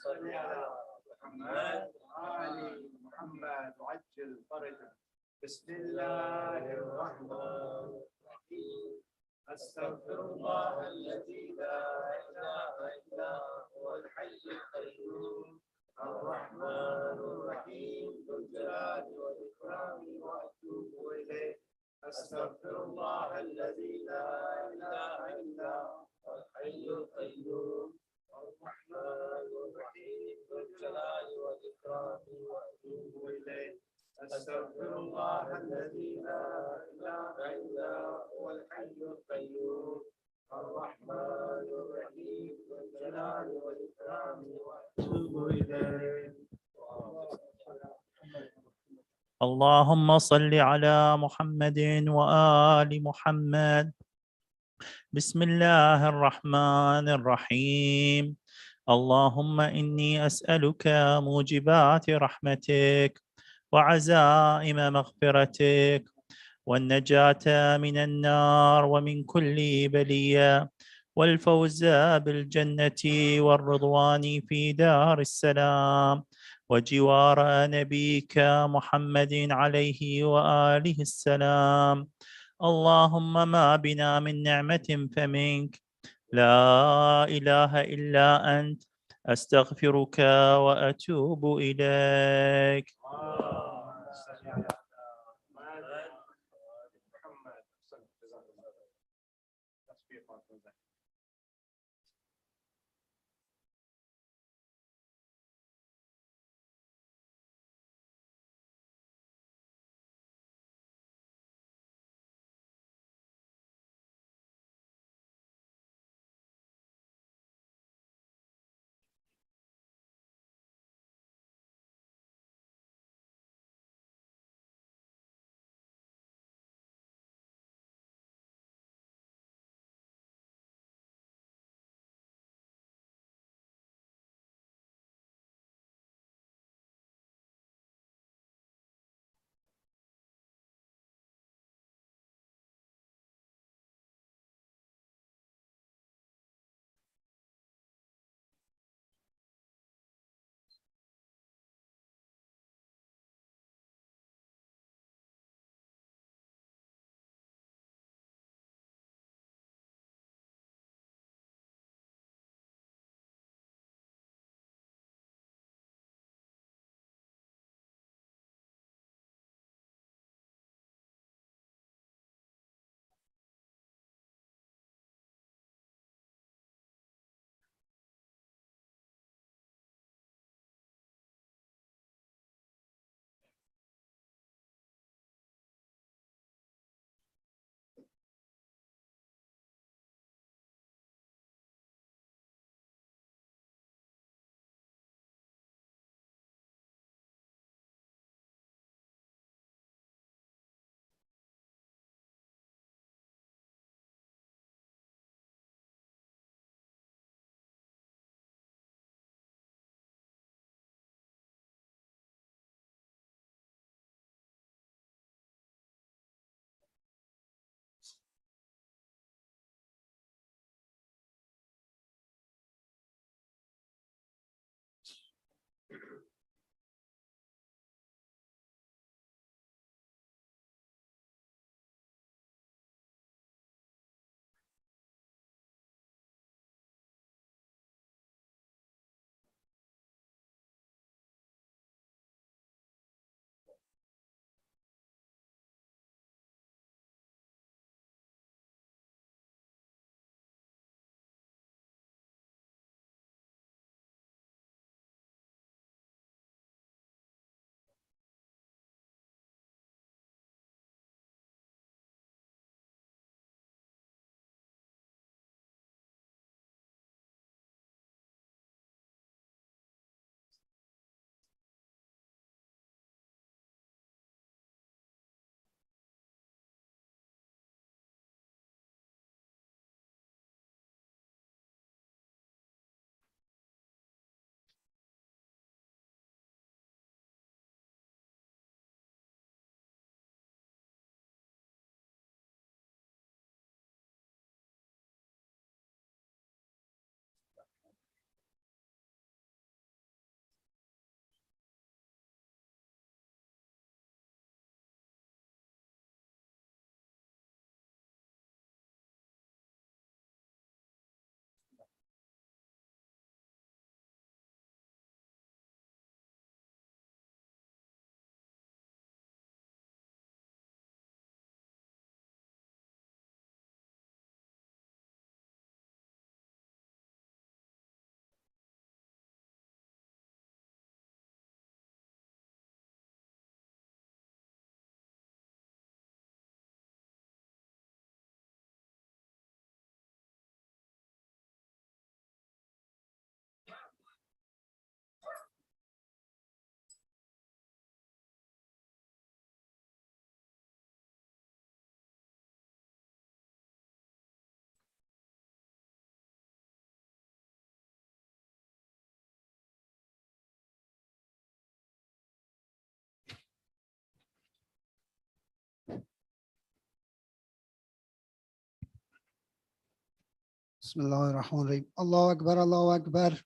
صل على محمد وآل محمد وعجل فرجه. بسم الله الرحمن الرحيم. أستغفر الله الذي لا إله إلا هو الحي القيوم الرحمن الرحيم ذو الجلال والإكرام وأتوب إليه. أستغفر الله الذي لا إله إلا هو الحي القيوم الرحمن الرحيم ذو الجلال والإكرام وأتوب إليه. أستغفر الله الذي لا إله إلا هو الحي القيوم الرحمن الرحيم ذو الجلال والإكرام وأتوب إليه. اللهم صل على محمد وآل محمد. بسم الله الرحمن الرحيم. اللهم إني أسألك موجبات رحمتك وعزائم مغفرتك والنجاة من النار ومن كل بلية والفوز بالجنة والرضوان في دار السلام وجوار نبيك محمد عليه وآله السلام. اللهم ما بنا من نعمة فمنك، لا إله إلا أنت، أستغفرك وأتوب إليك. بسم الله الرحمن الرحيم. الله أكبر الله أكبر.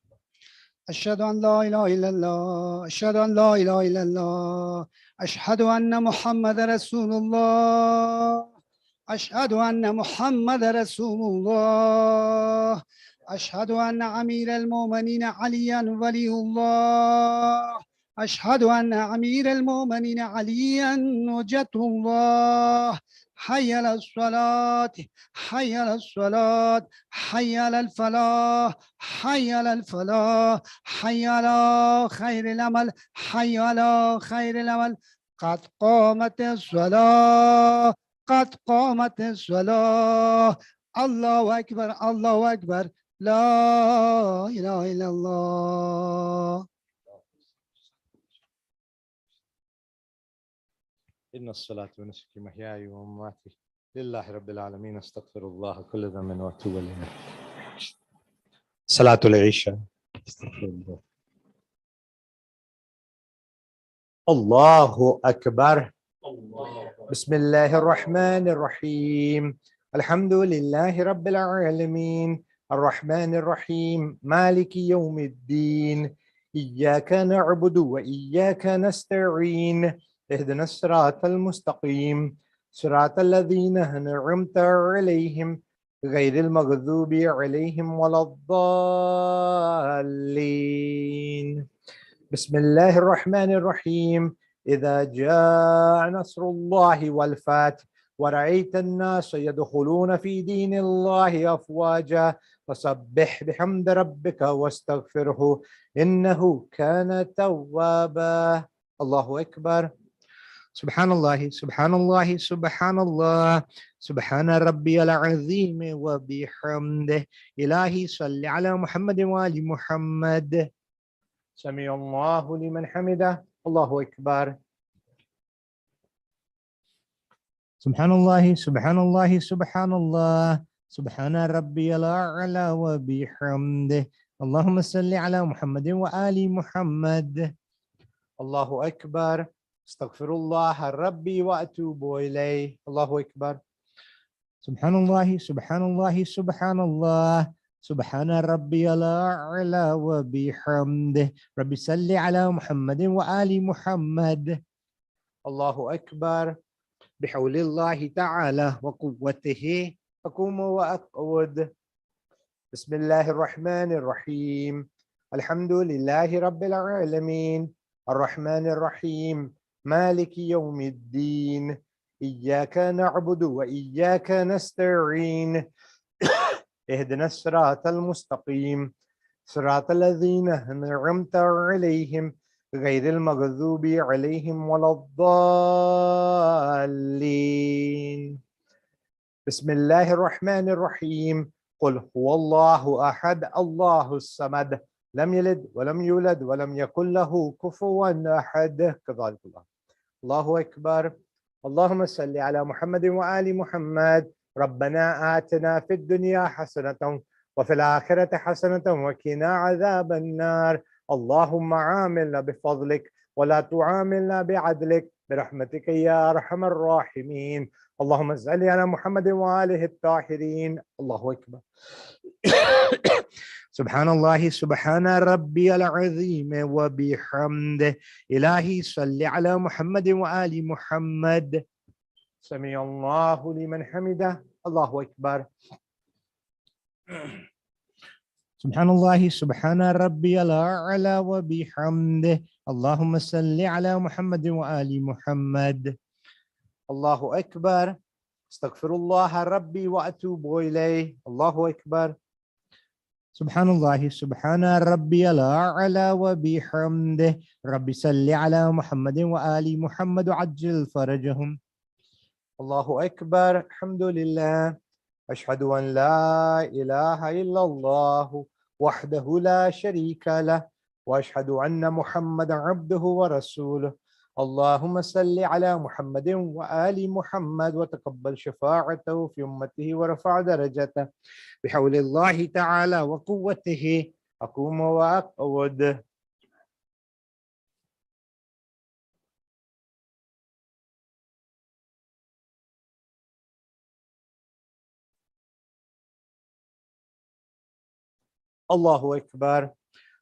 أشهد أن لا إله إلا الله. أشهد أن لا إله إلا الله. أشهد أن محمد رسول الله. أشهد أن محمد رسول الله. أشهد أن أمير المؤمنين عليا ولي الله. أشهد أن أمير المؤمنين عليا حجة الله. حي على الصلاة حي على الصلاة حي على الفلاح حي على الفلاح حي على خير العمل حي على خير العمل. قد قامت الصلاة قد قامت الصلاة. الله أكبر الله أكبر. لا إله إلا الله. إن الصلاة ونسكي محياي ومماتي لله رب العالمين. أستغفر الله كل ذنب وأتوب إليه. صلاة العشاء. استغفر الله. الله أكبر. بسم الله الرحمن الرحيم. الحمد لله رب العالمين الرحمن الرحيم مالك يوم الدين. إياك نعبد وإياك نستعين. اهدنا الصراط المستقيم صراط الذين أنعمت عليهم غير المغضوب عليهم ولا الضالين. بسم الله الرحمن الرحيم. إذا جاء نصر الله والفتح ورأيت الناس يدخلون في دين الله أفواجا فسبح بحمد ربك واستغفره إنه كان توابا. الله أكبر. سبحان الله سبحان الله سبحان الله سبحان ربي العظيم وبحمده. إلهي صل على محمد وآل محمد. سمع الله لمن حمده. الله أكبر. سبحان الله سبحان الله سبحان الله سبحان ربي الأعلى وبحمده. اللهم صل على محمد وآل محمد. الله أكبر. استغفر الله ربي وأتوب إليه. الله أكبر. سبحان الله سبحان الله سبحان الله سبحان ربي الأعلى وبحمده. ربي صل على محمد وآل محمد. الله أكبر. بحول الله تعالى وقوته أقوم وأقعد. بسم الله الرحمن الرحيم. الحمد لله رب العالمين الرحمن الرحيم مالك يوم الدين. إياك نعبد وإياك نستعين. اهدنا الصراط المستقيم صراط الذين أنعمت عليهم غير المغضوب عليهم ولا الضالين. بسم الله الرحمن الرحيم. قل هو الله أحد الله الصمد لم يلد ولم يولد ولم يكن له كفوا أحد. كذلك الله أكبر. اللهم صل على محمد وآل محمد. ربنا آتنا في الدنيا حسنة وفي الآخرة حسنة وقنا عذاب النار. اللهم عاملنا بفضلك ولا تعاملنا بعدلك برحمتك يا أرحم الراحمين. اللهم صل على محمد وآله الطاهرين. الله أكبر. سبحان الله سبحان ربي العظيم وبحمده. إلهي صل على محمد وآل محمد. سمع الله لمن حمده. الله أكبر. سبحان الله سبحان ربي الأعلى وبحمده. اللهم صل على محمد وآل محمد. الله أكبر. استغفر الله ربي وأتوب إليه. الله أكبر. سبحان الله سبحان ربي الأعلى وبحمده. ربي صل على محمد وآل محمد وعجل فرجهم. الله أكبر. الحمد لله. أشهد أن لا إله إلا الله وحده لا شريك له وأشهد أن محمدا عبده ورسوله. اللهم صل على محمد وآل محمد وتقبل شفاعته في أمته ورفع درجته بحول الله تعالى وقوته. أقوم وأقعد. الله أكبر.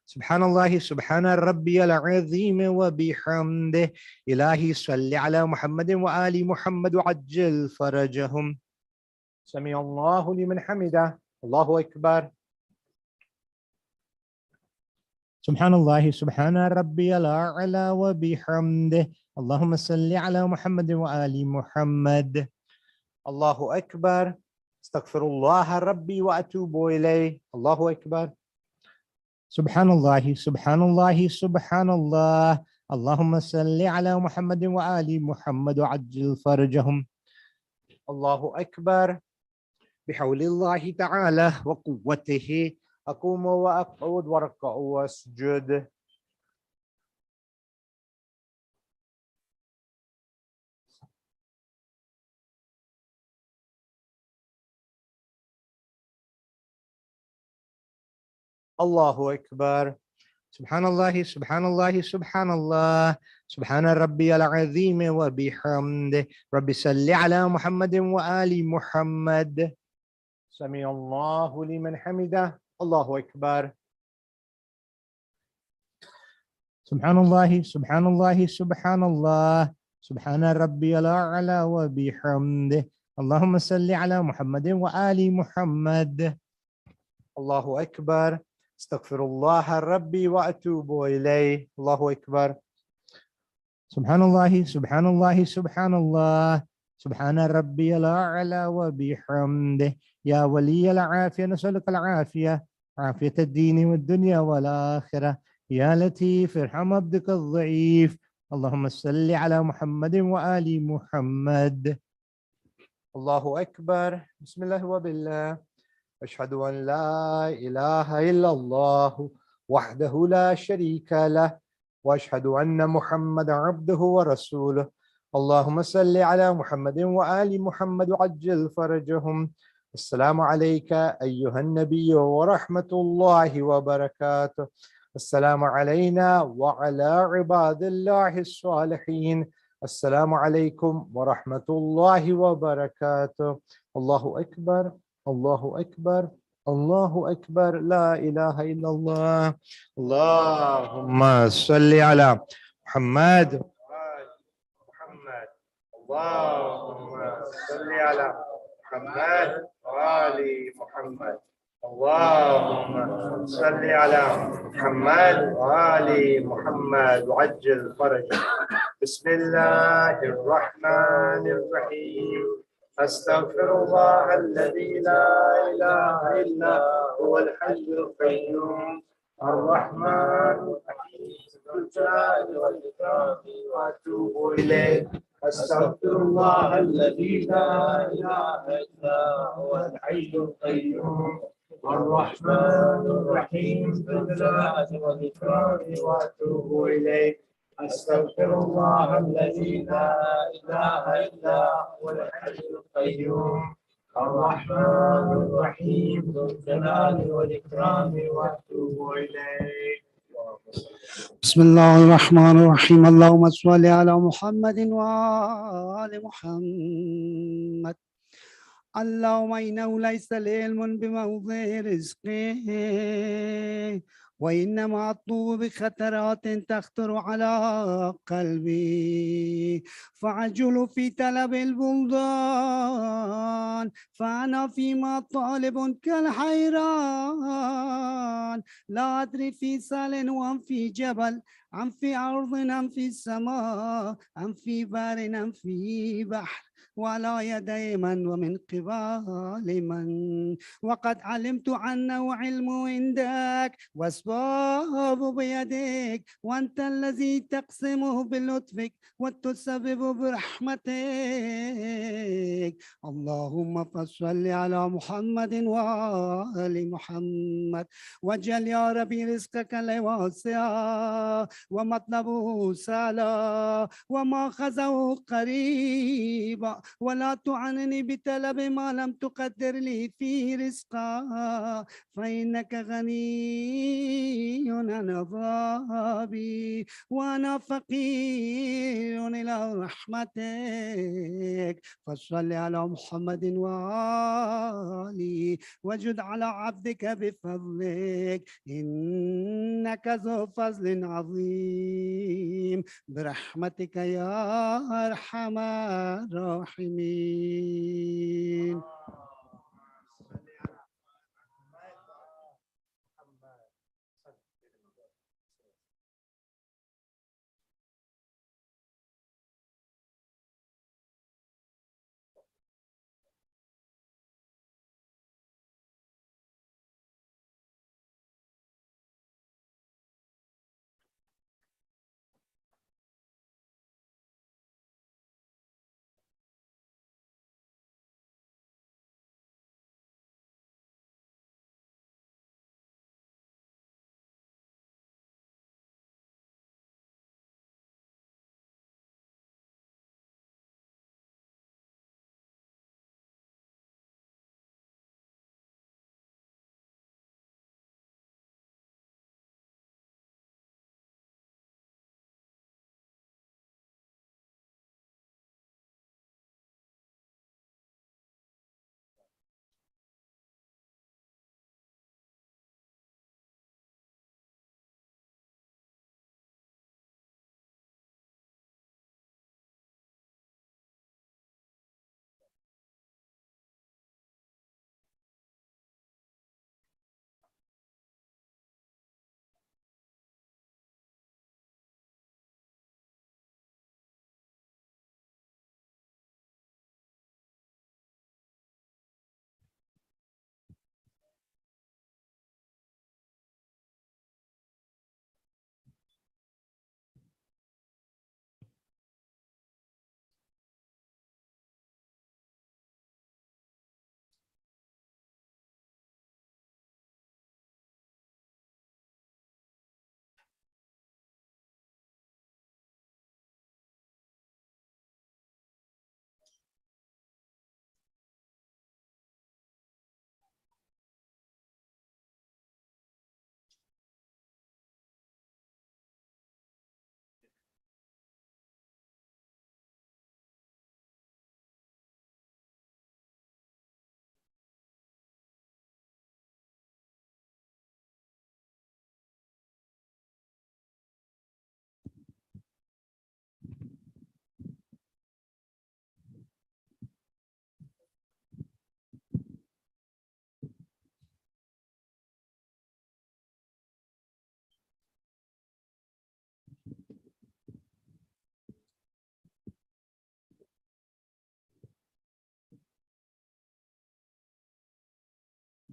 سبحان الله سبحان ربي العظيم وبحمده. إلهي صل على محمد وآل محمد وعجل فرجهم. سمع الله لمن حمده. الله أكبر. سبحان الله سبحان ربي الأعلى وبحمده. اللهم صل على محمد وآل محمد. الله أكبر. استغفر الله ربي وأتوب إليه. الله أكبر. سبحان الله سبحان الله سبحان الله. اللهم صل على محمد وآل محمد وعجل فرجهم. الله أكبر. بحول الله تعالى وقوته أقوم وأقعد وأركع وأسجد. الله أكبر. سبحان الله سبحان الله سبحان الله. سبحان ربي العظيم وبحمده. رب صل على محمد وآل محمد. سمع الله لمن حمده. الله أكبر. سبحان الله سبحان الله سبحان الله. سبحان ربي الأعلى وبحمده. اللهم صل على محمد وآل محمد. الله أكبر. استغفر الله ربي وأتوب إليه. الله أكبر. سبحان الله سبحان الله سبحان الله. سبحان ربي الأعلى وبحمده. يا ولي العافية نسألك العافية، عافية الدين والدنيا والآخرة. يا لطيف ارحم عبدك الضعيف. اللهم صل على محمد وآل محمد. الله أكبر. بسم الله وبالله. أشهد أن لا إله إلا الله وحده لا شريك له، وأشهد أن محمدا عبده ورسوله. اللهم صل على محمد وآل محمد وعجل فرجهم. السلام عليك أيها النبي ورحمة الله وبركاته. السلام علينا وعلى عباد الله الصالحين. السلام عليكم ورحمة الله وبركاته. الله أكبر الله أكبر الله أكبر. لا إله إلا الله. اللهم صل على محمد. اللهم صل على محمد وآل محمد. اللهم صل على محمد وآل محمد وعجل فرجه. بسم الله الرحمن الرحيم. أستغفر الله الذي لا إله إلا هو الحي القيوم الرحمن الرحيم ذو الجلال والإكرام وأتوب إليه. أستغفر الله الذي لا إله إلا هو الحي القيوم الرحمن الرحيم ذو الجلال والإكرام وأتوب إليه. أستغفر الله الذي لا إله إلا هو الحي القيوم الرحمن الرحيم ذو الجلال والإكرام وأتوب إليه. بسم الله الرحمن الرحيم. اللهم صل على محمد وآل محمد. اللهم إنه ليس العلم بموضع رزقه، وإنما أطلب بخطرات تخطر على قلبي، فعجل في طلب البلدان، فأنا فيما طالب كالحيران، لا أدري في سال وأم في جبل، أم في أرض أم في السماء، أم في بار أم في بحر، وعلى يدي من ومن قبال من، وقد علمت أنه علم عندك واسباب بيدك، وأنت الذي تقسمه بلطفك وتسبب برحمتك. اللهم فصل على محمد وآل محمد، واجعل يا ربي رزقك الواسع ومطلبه سالا وماخذه قريبا ولا تعنني بطلب ما لم تقدر لي فيه رزقا فإنك غني عن عذابي وأنا فقير إلى رحمتك فصل على محمد وآله وجد على عبدك بفضلك إنك ذو فضل عظيم برحمتك يا أرحم الراحمين.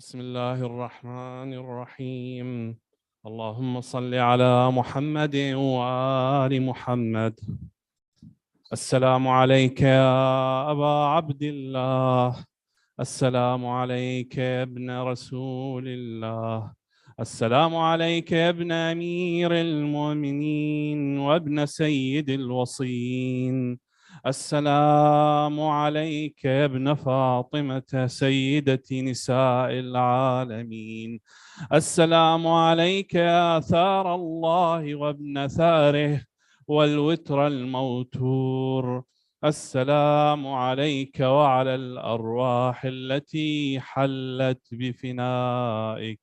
بسم الله الرحمن الرحيم. اللهم صل على محمد وآل محمد. السلام عليك يا أبا عبد الله، السلام عليك يا ابن رسول الله، السلام عليك يا ابن أمير المؤمنين وابن سيد الوصين، السلام عليك يا ابن فاطمة سيدة نساء العالمين، السلام عليك يا ثار الله وابن ثاره والوتر الموتور، السلام عليك وعلى الأرواح التي حلت بفنائك،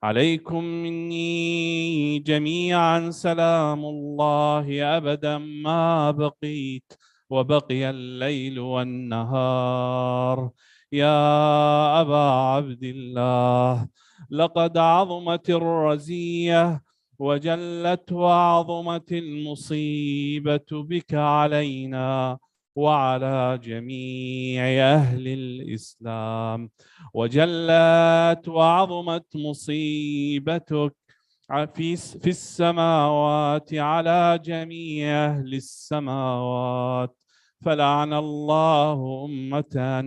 عليكم مني جميعا سلام الله أبدا ما بقيت وبقي الليل والنهار. يا أبا عبد الله، لقد عظمت الرزية وجلت وعظمت المصيبة بك علينا وعلى جميع أهل الإسلام، وجلت وعظمت مصيبتك في السماوات على جميع أهل السماوات، فلعن الله أمة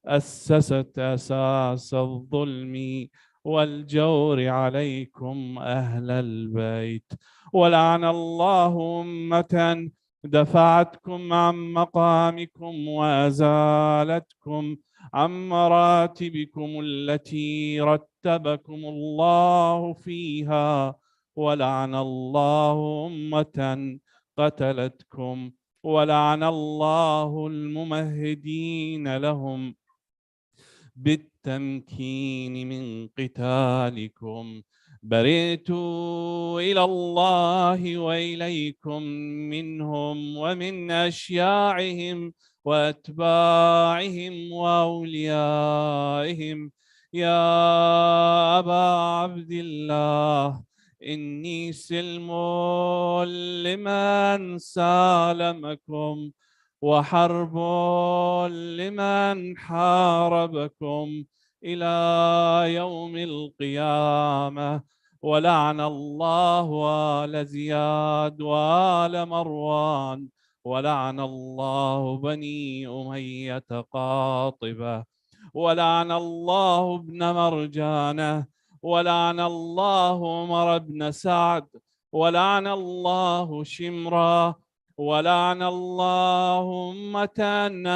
أسست أساس الظلم والجور عليكم أهل البيت. ولعن الله أمة دفعتكم عن مقامكم وأزالتكم عن مراتبكم التي رتبكم الله فيها. ولعن الله أمة قتلتكم. ولعن الله الممهدين لهم بالتمكين من قتالكم. برئت إلى الله وإليكم منهم ومن أشياعهم وأتباعهم وأوليائهم. يا أبا عبد الله إني سلم لمن سالمكم وحرب لمن حاربكم إلى يوم القيامة. ولعن الله آل زياد وآل مروان. ولعن الله بني أمية قاطبة. ولعن الله ابن مرجانة. ولعن الله عمر بن سعد. ولعن الله شمرا. ولعن الله أمة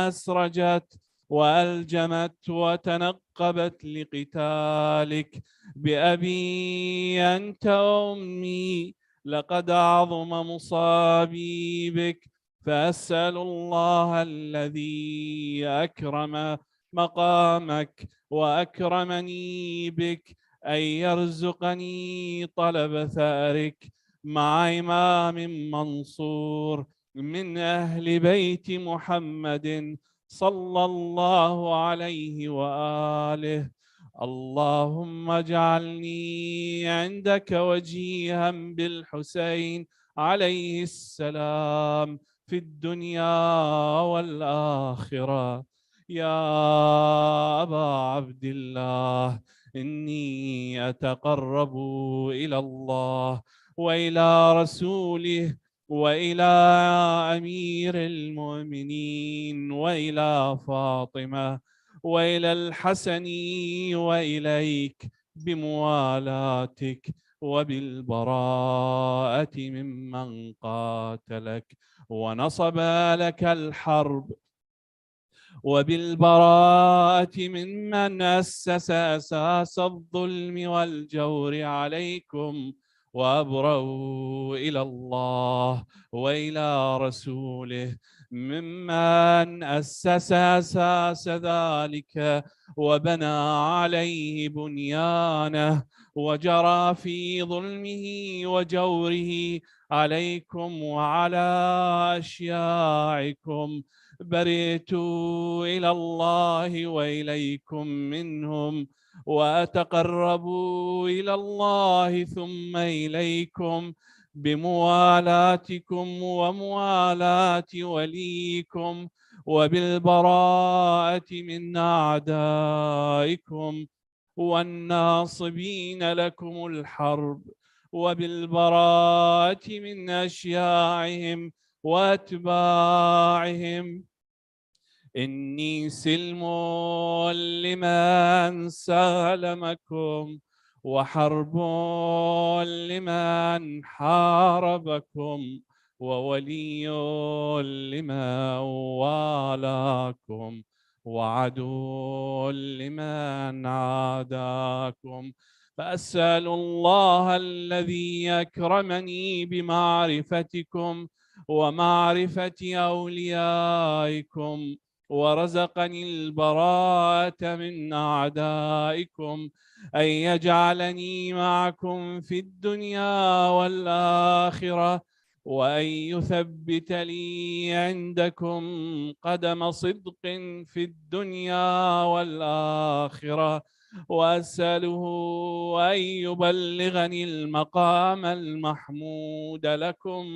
أسرجت وألجمت وتنقبت لقتالك. بأبي أنت وأمي لقد عظم مصابي بك. فأسأل الله الذي أكرم مقامك وأكرمني بك أن يرزقني طلب ثأرك مع إمام منصور من أهل بيت محمد صلى الله عليه وآله. اللهم اجعلني عندك وجيها بالحسين عليه السلام في الدنيا والآخرة. يا أبا عبد الله إني أتقرب إلى الله وإلى رسوله وإلى أمير المؤمنين وإلى فاطمة وإلى الحسن وإليك بموالاتك وبالبراءة ممن قاتلك ونصب لك الحرب وبالبراءة ممن أسس أساس الظلم والجور عليكم. وأبرأوا إلى الله وإلى رسوله ممن أسس أساس ذلك وبنى عليه بنيانه وجرى في ظلمه وجوره عليكم وعلى أشياعكم. برئت إلى الله وإليكم منهم وأتقرب إلى الله ثم إليكم بموالاتكم وموالاة وليكم وبالبراءة من أعدائكم والناصبين لكم الحرب وبالبراءة من أشياعهم وأتباعهم. إني سلم لمن سالمكم وحرب لمن حاربكم وولي لمن والاكم وعدو لمن عاداكم. فأسأل الله الذي أكرمني بمعرفتكم ومعرفة أوليائكم ورزقني البراءة من أعدائكم أن يجعلني معكم في الدنيا والآخرة وأن يثبت لي عندكم قدم صدق في الدنيا والآخرة. وأسأله أن يبلغني المقام المحمود لكم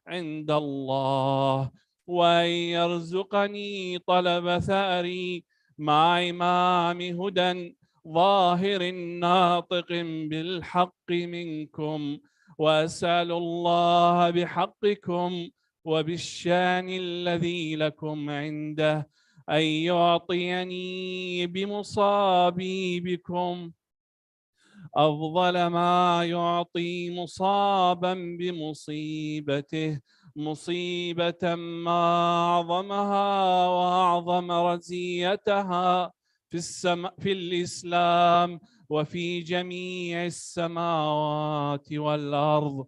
عند الله وأن يرزقني طلب ثأري مع إمام هدى ظاهر ناطق بالحق منكم. وأسأل الله بحقكم وبالشان الذي لكم عنده أن يعطيني بمصابي بكم أفضل ما يعطي مصابا بمصيبته، مصيبة ما أعظمها وأعظم رزيتها في الإسلام وفي جميع السماوات والأرض.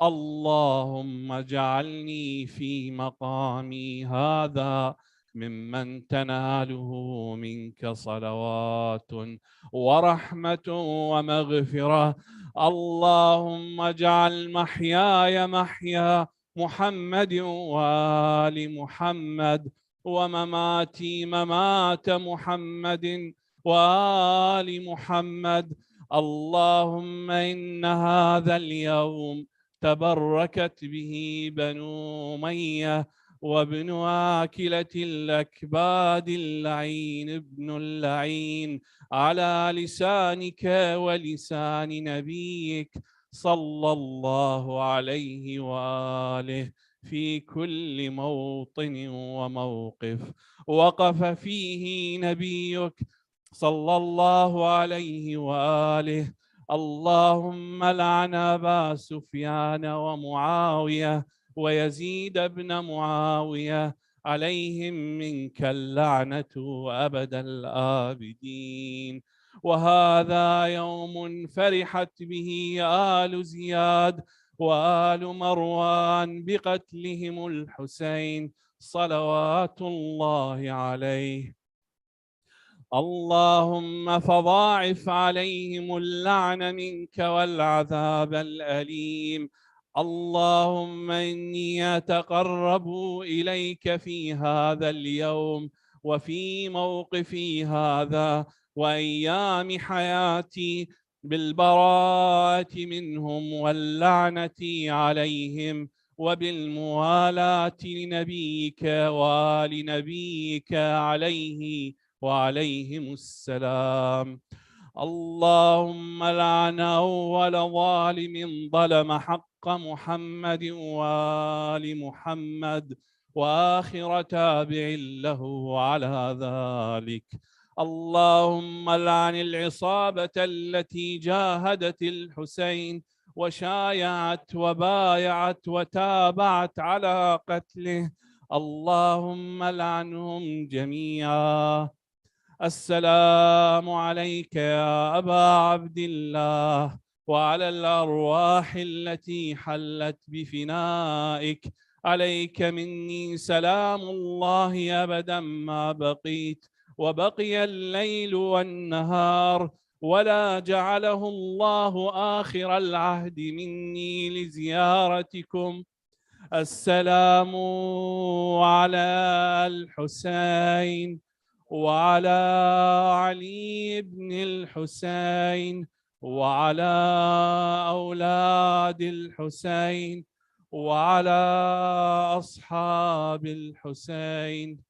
اللهم اجعلني في مقامي هذا ممن تناله منك صلوات ورحمة ومغفرة. اللهم اجعل محياي محيا محمد وآل محمد، ومماتي ممات محمد وآل محمد. اللهم إن هذا اليوم تبركت به بنو أمية وابن آكلة الأكباد اللعين ابن اللعين على لسانك ولسان نبيك صلى الله عليه وآله في كل موطن وموقف وقف فيه نبيك صلى الله عليه وآله. اللهم لعن أبا سفيان ومعاوية ويزيد بن معاوية، عليهم منك اللعنة أبد الآبدين. وهذا يوم فرحت به آل زياد وآل مروان بقتلهم الحسين صلوات الله عليه. اللهم فضاعف عليهم اللعن منك والعذاب الأليم. اللهم إني أتقرب إليك في هذا اليوم وفي موقفي هذا وأيام حياتي بالبراءة منهم واللعنة عليهم وبالموالاة لنبيك وآل نبيك عليه وعليهم السلام. اللهم لعن أول ظالم ظلم حق محمد وآل محمد وآخر تابع له على ذلك. اللهم لعن العصابة التي جاهدت الحسين وشايعت وبايعت وتابعت على قتله. اللهم لعنهم جميعا. السلام عليك يا أبا عبد الله وعلى الأرواح التي حلت بفنائك. عليك مني سلام الله أبدا ما بقيت وبقي الليل والنهار، ولا جعله الله آخر العهد مني لزيارتكم. السلام على الحسين وعلى علي بن الحسين وعلى أولاد الحسين وعلى أصحاب الحسين.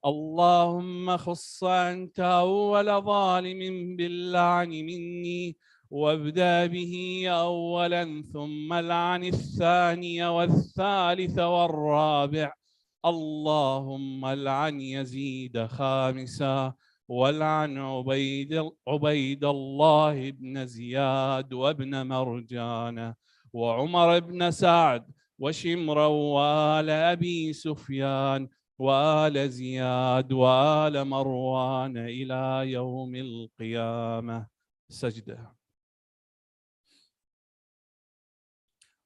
اللهم خص أنت أول ظالم باللعن مني، وابدأ به أولا ثم لعن الثاني والثالث والرابع. اللهم لعن يزيد خامسا، ولعن عبيد الله بن زياد وابن مرجان وعمر بن سعد وشمرا وآل أبي سفيان وآل زياد وآل مروان إلى يوم القيامة. سجدة.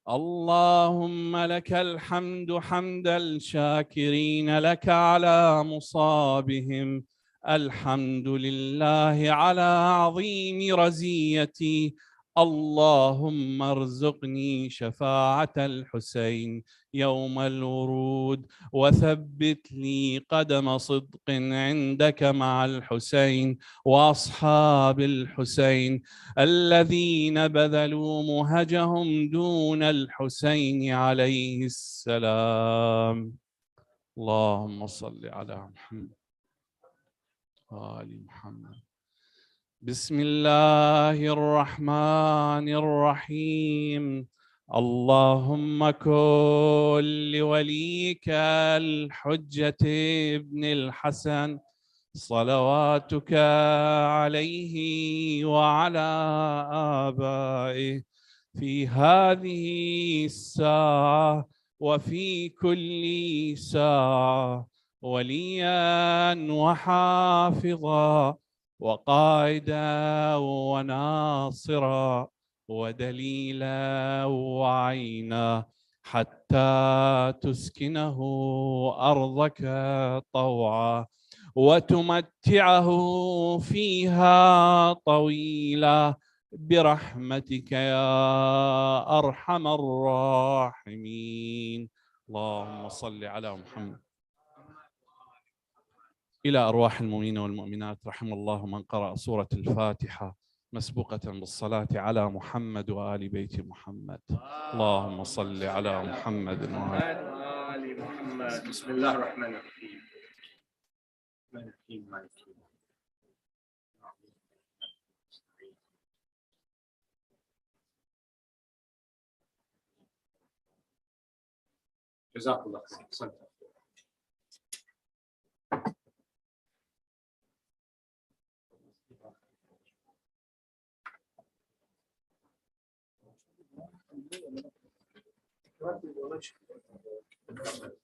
اللهم لك الحمد حمد الشاكرين لك على مصابهم. الحمد لله على عظيم رزيتي. اللهم ارزقني شفاعة الحسين يوم الورود، وثبت لي قدم صدق عندك مع الحسين وأصحاب الحسين الذين بذلوا مهجهم دون الحسين عليه السلام. اللهم صل على محمد وآل محمد. بسم الله الرحمن الرحيم. اللهم كن لوليك الحجة ابن الحسن صلواتك عليه وعلى آبائه في هذه الساعة وفي كل ساعة وليا وحافظا وقائدا وناصرا ودليلا وعينا حتى تسكنه أرضك طوعا وتمتعه فيها طويلا برحمتك يا أرحم الراحمين. اللهم صل على محمد. إلى أرواح المؤمنين والمؤمنات رحم الله من قرأ سورة الفاتحة مسبوقة بالصلاة على محمد وآل بيت محمد. اللهم صل على محمد وآل محمد. بسم الله الرحمن الرحيم. جزاك الله خير. Thank you.